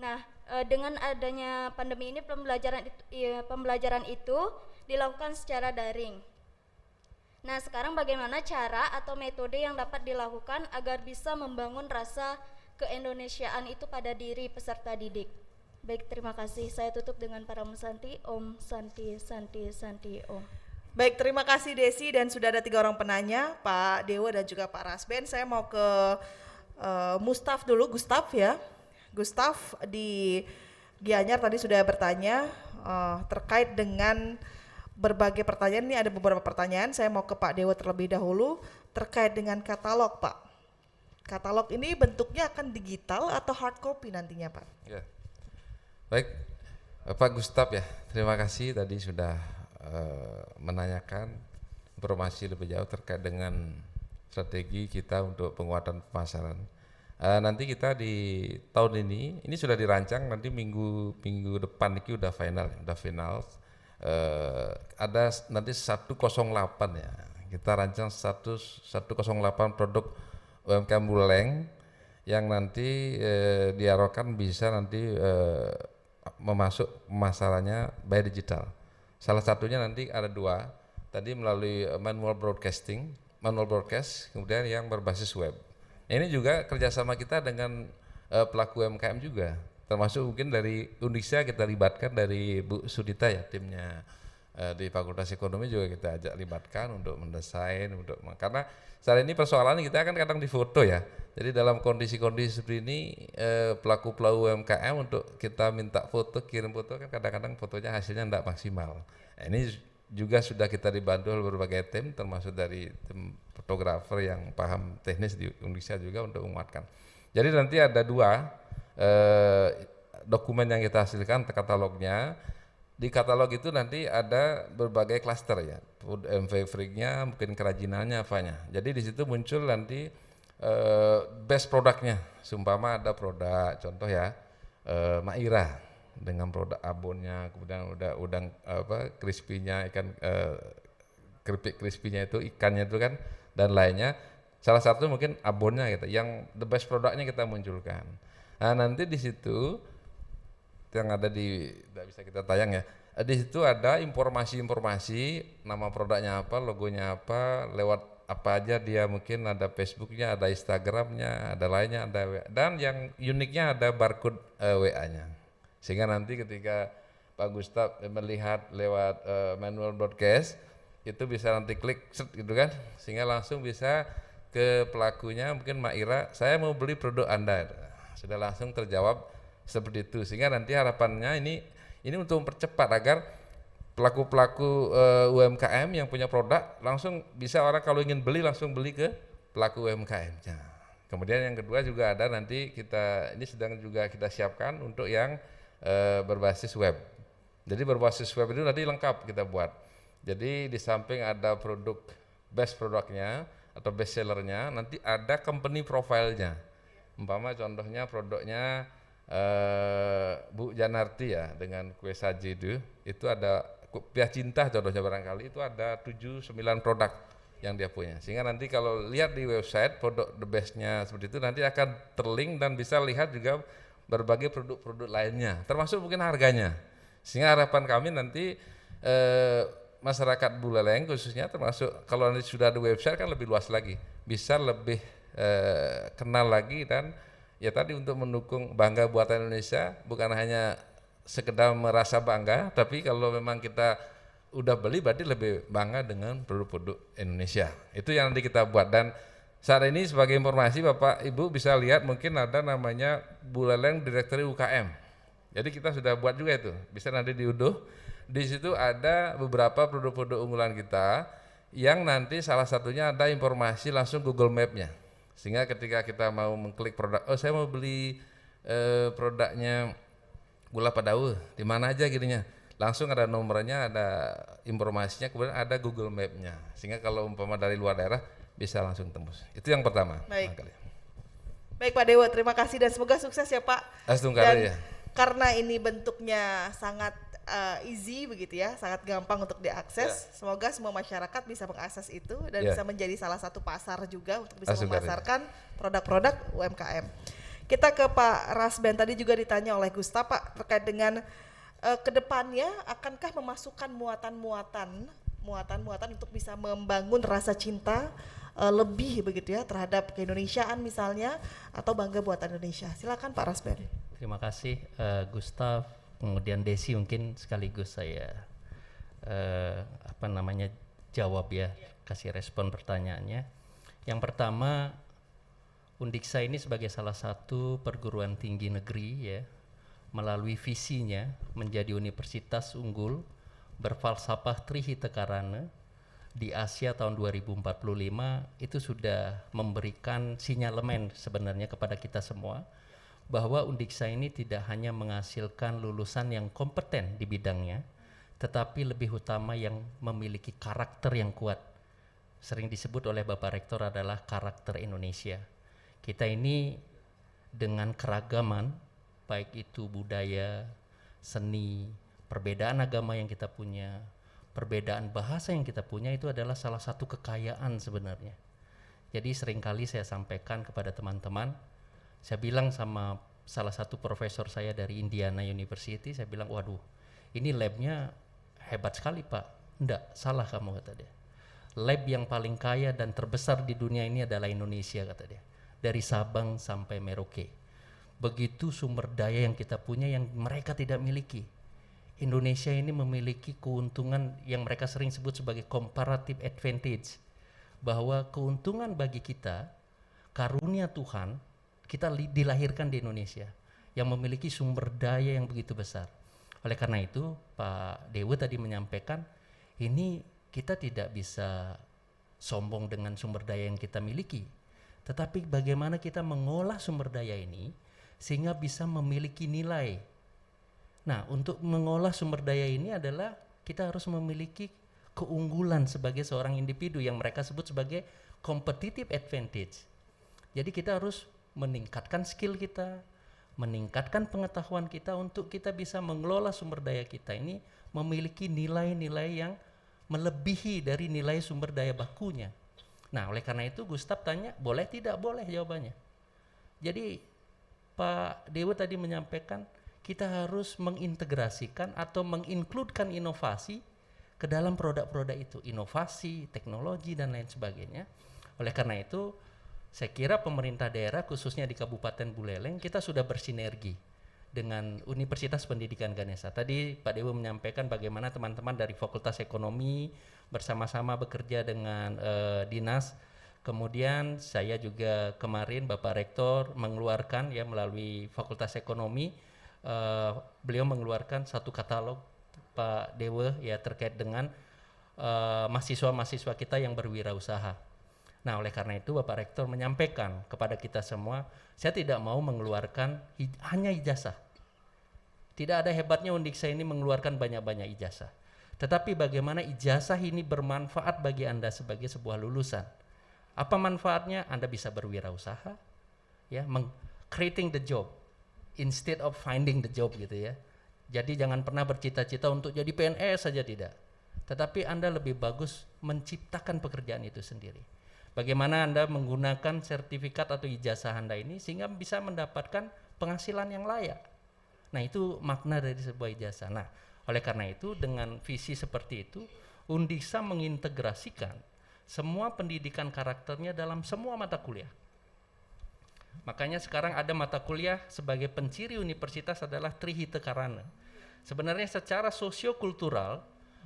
Nah, dengan adanya pandemi ini pembelajaran itu dilakukan secara daring. Nah, sekarang bagaimana cara atau metode yang dapat dilakukan agar bisa membangun rasa keindonesiaan itu pada diri peserta didik? Baik, terima kasih. Saya tutup dengan para Santi. Om Santi, Santi, Santi, Om. Baik, terima kasih Desi, dan sudah ada 3 orang penanya, Pak Dewa dan juga Pak Rasben. Saya mau ke Mustaf dulu, Gustaf ya. Gustaf di Gianyar tadi sudah bertanya terkait dengan berbagai pertanyaan. Ini ada beberapa pertanyaan, saya mau ke Pak Dewa terlebih dahulu terkait dengan katalog, Pak. Katalog ini bentuknya akan digital atau hard copy nantinya, Pak? Ya. Baik, Pak Gustaf ya, terima kasih tadi sudah menanyakan informasi lebih jauh terkait dengan strategi kita untuk penguatan pemasaran. Nanti kita di tahun ini sudah dirancang, nanti minggu depan ini udah final. Ada nanti 108 ya, kita rancang 108 produk UMKM Buleleng yang nanti diharapkan bisa nanti memasuk pemasarannya by digital. Salah satunya nanti ada 2, tadi melalui manual broadcast, kemudian yang berbasis web. Ini juga kerjasama kita dengan pelaku UMKM juga, termasuk mungkin dari Undiksa kita libatkan dari Bu Sudita ya, timnya di Fakultas Ekonomi juga kita ajak libatkan untuk mendesain, karena saat ini persoalan kita kan kadang difoto ya, jadi dalam kondisi-kondisi seperti ini pelaku UMKM untuk kita minta foto, kirim foto kan kadang-kadang fotonya hasilnya tidak maksimal. Nah, ini juga sudah kita dibantu oleh berbagai tim, termasuk dari tim fotografer yang paham teknis di Undiksa juga untuk menguatkan. Jadi nanti ada 2 dokumen yang kita hasilkan, katalognya. Di katalog itu nanti ada berbagai klaster ya. food and beverage-nya, mungkin kerajinannya apanya. Jadi di situ muncul nanti best produknya. Sumpama ada produk, contoh ya Maira dengan produk abonnya, kemudian udah udang crispy-nya, ikan keripik crispy-nya itu ikannya itu kan, dan lainnya. Salah satu mungkin abonnya gitu, yang the best produknya kita munculkan. Nah nanti di situ yang ada tidak bisa kita tayang ya. Di situ ada informasi-informasi, nama produknya apa, logonya apa, lewat apa aja dia, mungkin ada Facebooknya, ada Instagramnya, ada lainnya, ada WA. Dan yang uniknya ada barcode WA-nya. Sehingga nanti ketika Pak Gustaf melihat lewat manual broadcast, itu bisa nanti klik set gitu kan, sehingga langsung bisa ke pelakunya, mungkin Mbak Ira, saya mau beli produk Anda. Sudah langsung terjawab seperti itu. Sehingga nanti harapannya ini untuk mempercepat agar pelaku-pelaku UMKM yang punya produk langsung bisa, orang kalau ingin beli langsung beli ke pelaku UMKM-nya. Kemudian yang kedua juga ada nanti ini sedang juga kita siapkan untuk yang berbasis web. Jadi berbasis web itu nanti lengkap kita buat. Jadi di samping ada best produknya atau best sellernya, nanti ada company profile-nya. Umpama contohnya produknya Bu Janarti ya dengan kue saji itu ada Piah Cinta contohnya, barangkali itu ada 7-9 produk yang dia punya. Sehingga nanti kalau lihat di website produk the best-nya seperti itu, nanti akan terlink dan bisa lihat juga berbagai produk-produk lainnya, termasuk mungkin harganya. Sehingga harapan kami nanti masyarakat Buleleng khususnya, termasuk kalau nanti sudah ada website kan lebih luas lagi, bisa lebih kenal lagi, dan ya tadi untuk mendukung bangga buatan Indonesia, bukan hanya sekedar merasa bangga, tapi kalau memang kita udah beli berarti lebih bangga dengan produk-produk Indonesia. Itu yang nanti kita buat. Dan saat ini sebagai informasi Bapak Ibu bisa lihat, mungkin ada namanya Buleleng Directory UKM. Jadi kita sudah buat juga itu, bisa nanti diunduh. Di situ ada beberapa produk-produk unggulan kita yang nanti salah satunya ada informasi langsung Google Map-nya. Sehingga ketika kita mau mengklik produk, oh saya mau beli produknya gula Padaul, di mana aja gininya, langsung ada nomornya, ada informasinya, kemudian ada Google Map-nya. Sehingga kalau umpama dari luar daerah bisa langsung tembus. Itu yang pertama. Baik Pak Dewa, terima kasih dan semoga sukses ya Pak. Dan ya. Karena ini bentuknya sangat easy begitu ya, sangat gampang untuk diakses. Semoga semua masyarakat bisa mengakses itu dan bisa menjadi salah satu pasar juga untuk bisa memasarkan produk-produk UMKM. Kita ke Pak Rasben, tadi juga ditanya oleh Gustaf Pak terkait dengan kedepannya akankah memasukkan muatan-muatan untuk bisa membangun rasa cinta lebih begitu ya terhadap keindonesiaan misalnya, atau bangga buatan Indonesia. Silakan Pak Rasben. Terima kasih Gustaf. Kemudian Desi mungkin sekaligus saya jawab ya, kasih respon pertanyaannya. Yang pertama, Undiksa ini sebagai salah satu perguruan tinggi negeri ya, melalui visinya menjadi universitas unggul berfalsafah Trihita Karana di Asia tahun 2045, itu sudah memberikan sinyalemen sebenarnya kepada kita semua bahwa Undiksa ini tidak hanya menghasilkan lulusan yang kompeten di bidangnya, tetapi lebih utama yang memiliki karakter yang kuat. Sering disebut oleh Bapak Rektor adalah karakter Indonesia. Kita ini dengan keragaman, baik itu budaya, seni, perbedaan agama yang kita punya, perbedaan bahasa yang kita punya, itu adalah salah satu kekayaan sebenarnya. Jadi seringkali saya sampaikan kepada teman-teman, saya bilang sama salah satu profesor saya dari Indiana University, saya bilang, waduh ini labnya hebat sekali Pak. Enggak, salah kamu, kata dia. Lab yang paling kaya dan terbesar di dunia ini adalah Indonesia, kata dia. Dari Sabang sampai Merauke. Begitu sumber daya yang kita punya yang mereka tidak miliki. Indonesia ini memiliki keuntungan yang mereka sering sebut sebagai comparative advantage. Bahwa keuntungan bagi kita, karunia Tuhan, kita dilahirkan di Indonesia yang memiliki sumber daya yang begitu besar. Oleh karena itu Pak Dewa tadi menyampaikan, ini kita tidak bisa sombong dengan sumber daya yang kita miliki, tetapi bagaimana kita mengolah sumber daya ini sehingga bisa memiliki nilai. Nah, untuk mengolah sumber daya ini adalah kita harus memiliki keunggulan sebagai seorang individu yang mereka sebut sebagai competitive advantage. Jadi kita harus meningkatkan skill kita, meningkatkan pengetahuan kita untuk kita bisa mengelola sumber daya kita ini memiliki nilai-nilai yang melebihi dari nilai sumber daya bakunya. Nah, oleh karena itu Gustaf tanya, boleh tidak? Boleh jawabannya. Jadi Pak Dewa tadi menyampaikan kita harus mengintegrasikan atau mengincludekan inovasi ke dalam produk-produk itu, inovasi, teknologi dan lain sebagainya. Oleh karena itu, saya kira pemerintah daerah khususnya di Kabupaten Buleleng kita sudah bersinergi dengan Universitas Pendidikan Ganesha. Tadi Pak Dewa menyampaikan bagaimana teman-teman dari Fakultas Ekonomi bersama-sama bekerja dengan dinas. Kemudian saya juga kemarin Bapak Rektor mengeluarkan ya melalui Fakultas Ekonomi, beliau mengeluarkan satu katalog Pak Dewa ya terkait dengan mahasiswa-mahasiswa kita yang berwirausaha. Nah, oleh karena itu Bapak Rektor menyampaikan kepada kita semua, saya tidak mau mengeluarkan hanya ijazah. Tidak ada hebatnya Undiksa ini mengeluarkan banyak-banyak ijazah. Tetapi bagaimana ijazah ini bermanfaat bagi Anda sebagai sebuah lulusan. Apa manfaatnya? Anda bisa berwirausaha, ya, creating the job instead of finding the job gitu ya. Jadi jangan pernah bercita-cita untuk jadi PNS saja, tidak. Tetapi Anda lebih bagus menciptakan pekerjaan itu sendiri. Bagaimana Anda menggunakan sertifikat atau ijazah Anda ini sehingga bisa mendapatkan penghasilan yang layak. Nah, itu makna dari sebuah ijazah. Nah, oleh karena itu dengan visi seperti itu, Undiksa mengintegrasikan semua pendidikan karakternya dalam semua mata kuliah. Makanya sekarang ada mata kuliah sebagai penciri universitas adalah Trihita Karana. Sebenarnya secara sosiokultural,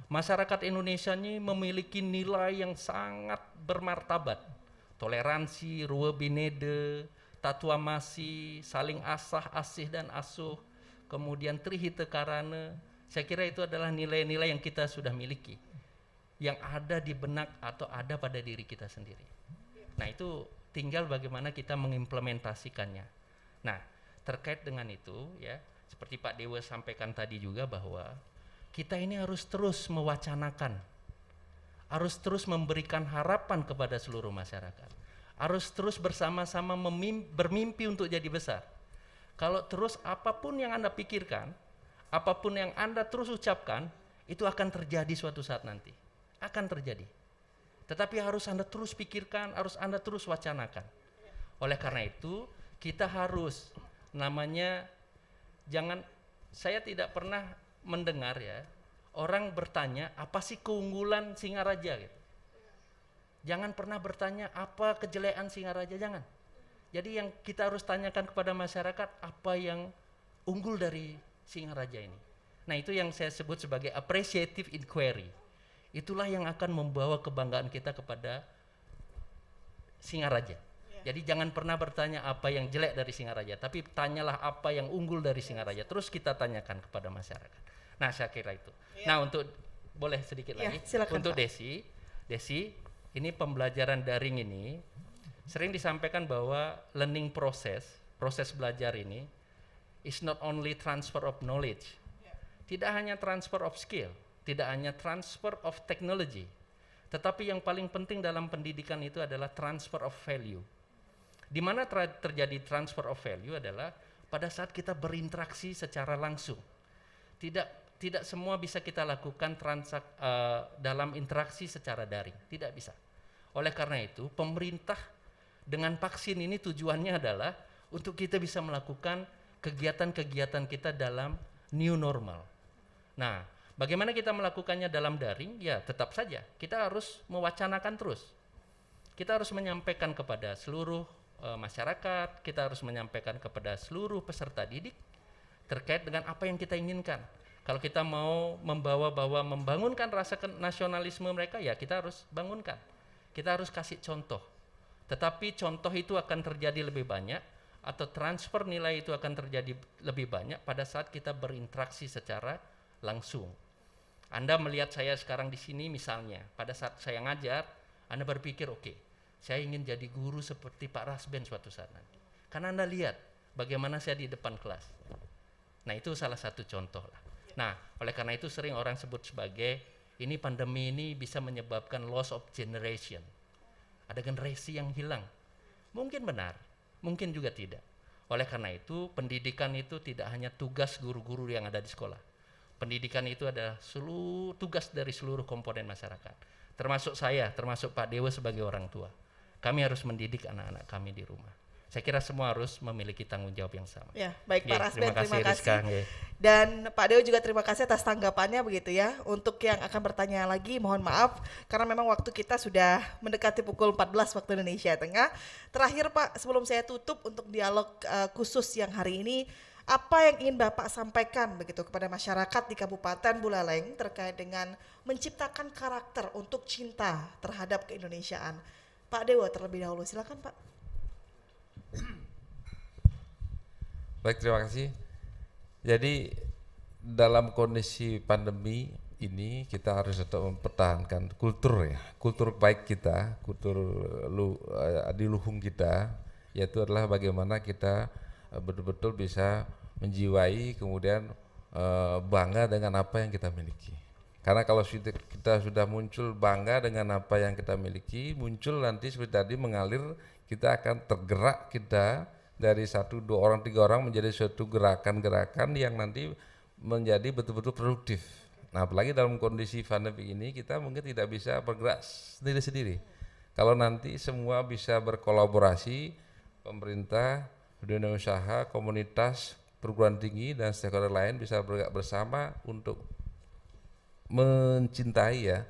masyarakat Indonesia ini memiliki nilai yang sangat bermartabat. Toleransi, ruwe binede, tatuamasi, saling asah, asih dan asuh, kemudian Trihita Karana. Saya kira itu adalah nilai-nilai yang kita sudah miliki, yang ada di benak atau ada pada diri kita sendiri. Nah, itu tinggal bagaimana kita mengimplementasikannya. Nah, terkait dengan itu ya, seperti Pak Dewa sampaikan tadi juga bahwa kita ini harus terus mewacanakan, harus terus memberikan harapan kepada seluruh masyarakat, harus terus bersama-sama bermimpi untuk jadi besar. Kalau terus apapun yang Anda pikirkan, apapun yang Anda terus ucapkan, itu akan terjadi suatu saat nanti, akan terjadi. Tetapi harus Anda terus pikirkan, harus Anda terus wacanakan. Oleh karena itu, kita harus saya tidak pernah mendengar ya, orang bertanya, apa sih keunggulan Singaraja gitu. Jangan pernah bertanya apa kejelekan Singaraja, jangan. Jadi yang kita harus tanyakan kepada masyarakat, apa yang unggul dari Singaraja ini. Nah, itu yang saya sebut sebagai appreciative inquiry. Itulah yang akan membawa kebanggaan kita kepada Singaraja. Jadi jangan pernah bertanya apa yang jelek dari Singaraja, tapi tanyalah apa yang unggul dari Singaraja. Terus kita tanyakan kepada masyarakat. Nah, saya kira itu. Nah, untuk boleh sedikit lagi silakan, untuk Pak. Desi, ini pembelajaran daring ini sering disampaikan bahwa learning proses belajar ini is not only transfer of knowledge. Tidak hanya transfer of skill, tidak hanya transfer of technology, tetapi yang paling penting dalam pendidikan itu adalah transfer of value. Di mana terjadi transfer of value adalah pada saat kita berinteraksi secara langsung. Tidak semua bisa kita lakukan dalam interaksi secara daring, tidak bisa. Oleh karena itu, pemerintah dengan vaksin ini tujuannya adalah untuk kita bisa melakukan kegiatan-kegiatan kita dalam new normal. Nah, bagaimana kita melakukannya dalam daring? Ya, tetap saja kita harus mewacanakan terus. Kita harus menyampaikan kepada seluruh masyarakat, kita harus menyampaikan kepada seluruh peserta didik terkait dengan apa yang kita inginkan. Kalau kita mau membangunkan rasa nasionalisme mereka, ya kita harus bangunkan. Kita harus kasih contoh. Tetapi contoh itu akan terjadi lebih banyak atau transfer nilai itu akan terjadi lebih banyak pada saat kita berinteraksi secara langsung. Anda melihat saya sekarang di sini misalnya, pada saat saya ngajar, Anda berpikir, oke, saya ingin jadi guru seperti Pak Rasben suatu saat nanti. Karena Anda lihat bagaimana saya di depan kelas. Nah, itu salah satu contoh lah. Nah, oleh karena itu sering orang sebut sebagai ini pandemi ini bisa menyebabkan loss of generation. Ada generasi yang hilang. Mungkin benar, mungkin juga tidak. Oleh karena itu, pendidikan itu tidak hanya tugas guru-guru yang ada di sekolah. Pendidikan itu adalah tugas dari seluruh komponen masyarakat. Termasuk saya, termasuk Pak Dewa sebagai orang tua. Kami harus mendidik anak-anak kami di rumah. Saya kira semua harus memiliki tanggung jawab yang sama. Ya, baik Pak Rasben, terima kasih. Rizka, Dan Pak Dewo juga terima kasih atas tanggapannya begitu ya. Untuk yang akan bertanya lagi, mohon maaf karena memang waktu kita sudah mendekati pukul 14 waktu Indonesia Tengah. Terakhir Pak, sebelum saya tutup untuk dialog khusus yang hari ini, apa yang ingin Bapak sampaikan begitu kepada masyarakat di Kabupaten Buleleng terkait dengan menciptakan karakter untuk cinta terhadap keindonesiaan? Pak Dewo terlebih dahulu, silakan Pak. Baik, terima kasih. Jadi dalam kondisi pandemi ini kita harus tetap mempertahankan kultur ya, kultur baik kita, kultur adiluhung kita, yaitu adalah bagaimana kita betul-betul bisa menjiwai kemudian bangga dengan apa yang kita miliki. Karena kalau kita sudah muncul bangga dengan apa yang kita miliki, muncul nanti seperti tadi mengalir, kita akan tergerak kita dari 1, 2 orang, 3 orang menjadi suatu gerakan-gerakan yang nanti menjadi betul-betul produktif. Nah, apalagi dalam kondisi pandemi ini kita mungkin tidak bisa bergerak sendiri-sendiri. Kalau nanti semua bisa berkolaborasi, pemerintah, dunia usaha, komunitas, perguruan tinggi dan stakeholder lain bisa bergerak bersama untuk mencintai ya,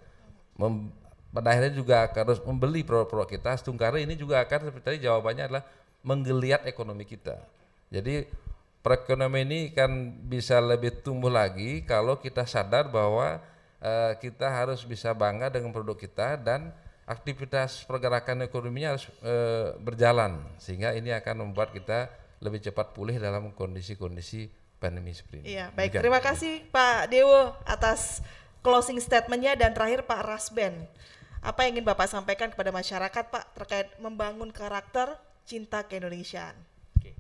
pada akhirnya juga harus membeli produk-produk kita. Setungkara ini juga akan seperti tadi jawabannya adalah menggeliat ekonomi kita. Jadi perekonomian ini kan bisa lebih tumbuh lagi kalau kita sadar bahwa kita harus bisa bangga dengan produk kita dan aktivitas pergerakan ekonominya harus berjalan, sehingga ini akan membuat kita lebih cepat pulih dalam kondisi-kondisi pandemi seperti ini. Iya, baik. Terima kasih Pak Dewo atas closing statementnya, dan terakhir Pak Rasben. Apa yang ingin Bapak sampaikan kepada masyarakat Pak terkait membangun karakter cinta keindonesiaan? Oke.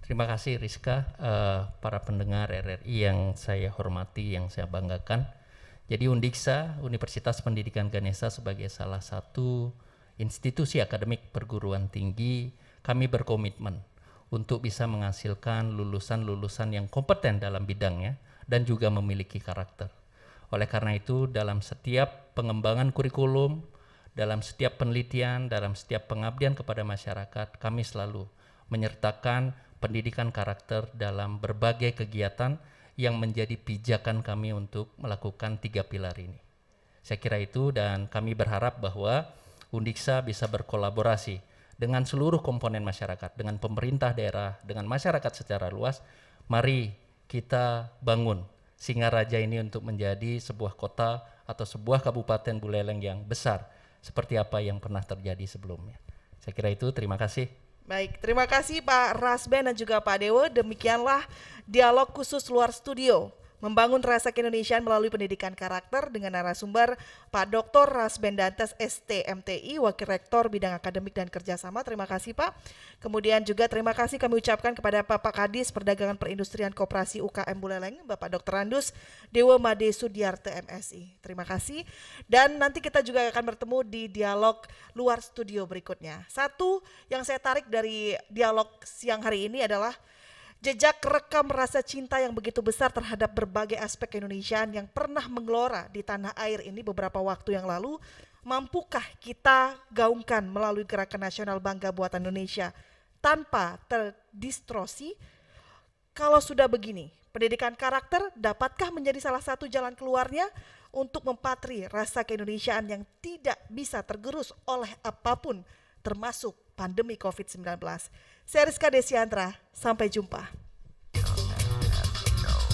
Terima kasih Rizka, para pendengar RRI yang saya hormati, yang saya banggakan. Jadi Undiksa, Universitas Pendidikan Ganesha sebagai salah satu institusi akademik perguruan tinggi, kami berkomitmen untuk bisa menghasilkan lulusan-lulusan yang kompeten dalam bidangnya dan juga memiliki karakter. Oleh karena itu, dalam setiap pengembangan kurikulum, dalam setiap penelitian, dalam setiap pengabdian kepada masyarakat, kami selalu menyertakan pendidikan karakter dalam berbagai kegiatan yang menjadi pijakan kami untuk melakukan 3 pilar ini. Saya kira itu, dan kami berharap bahwa Undiksa bisa berkolaborasi dengan seluruh komponen masyarakat, dengan pemerintah daerah, dengan masyarakat secara luas. Mari kita bangun Singaraja ini untuk menjadi sebuah kota atau sebuah kabupaten Buleleng yang besar seperti apa yang pernah terjadi sebelumnya. Saya kira itu, terima kasih. Baik, terima kasih Pak Rasben dan juga Pak Dewo. Demikianlah dialog khusus luar studio, membangun rasa keindonesiaan melalui pendidikan karakter dengan narasumber Pak Dr. Rasben Dantes STMTI, Wakil Rektor Bidang Akademik dan Kerjasama. Terima kasih Pak. Kemudian juga terima kasih kami ucapkan kepada Bapak Kadis Perdagangan Perindustrian Koperasi UKM Buleleng, Bapak Dr. Andus Dewa Made Sudiarte MSI. Terima kasih. Dan nanti kita juga akan bertemu di dialog luar studio berikutnya. Satu yang saya tarik dari dialog siang hari ini adalah jejak rekam rasa cinta yang begitu besar terhadap berbagai aspek keindonesiaan yang pernah menggelora di tanah air ini beberapa waktu yang lalu, mampukah kita gaungkan melalui Gerakan Nasional Bangga Buatan Indonesia tanpa terdistorsi? Kalau sudah begini, pendidikan karakter dapatkah menjadi salah satu jalan keluarnya untuk mempatri rasa keindonesiaan yang tidak bisa tergerus oleh apapun, termasuk pandemi COVID-19. Saya Rizka Desiantra, sampai jumpa.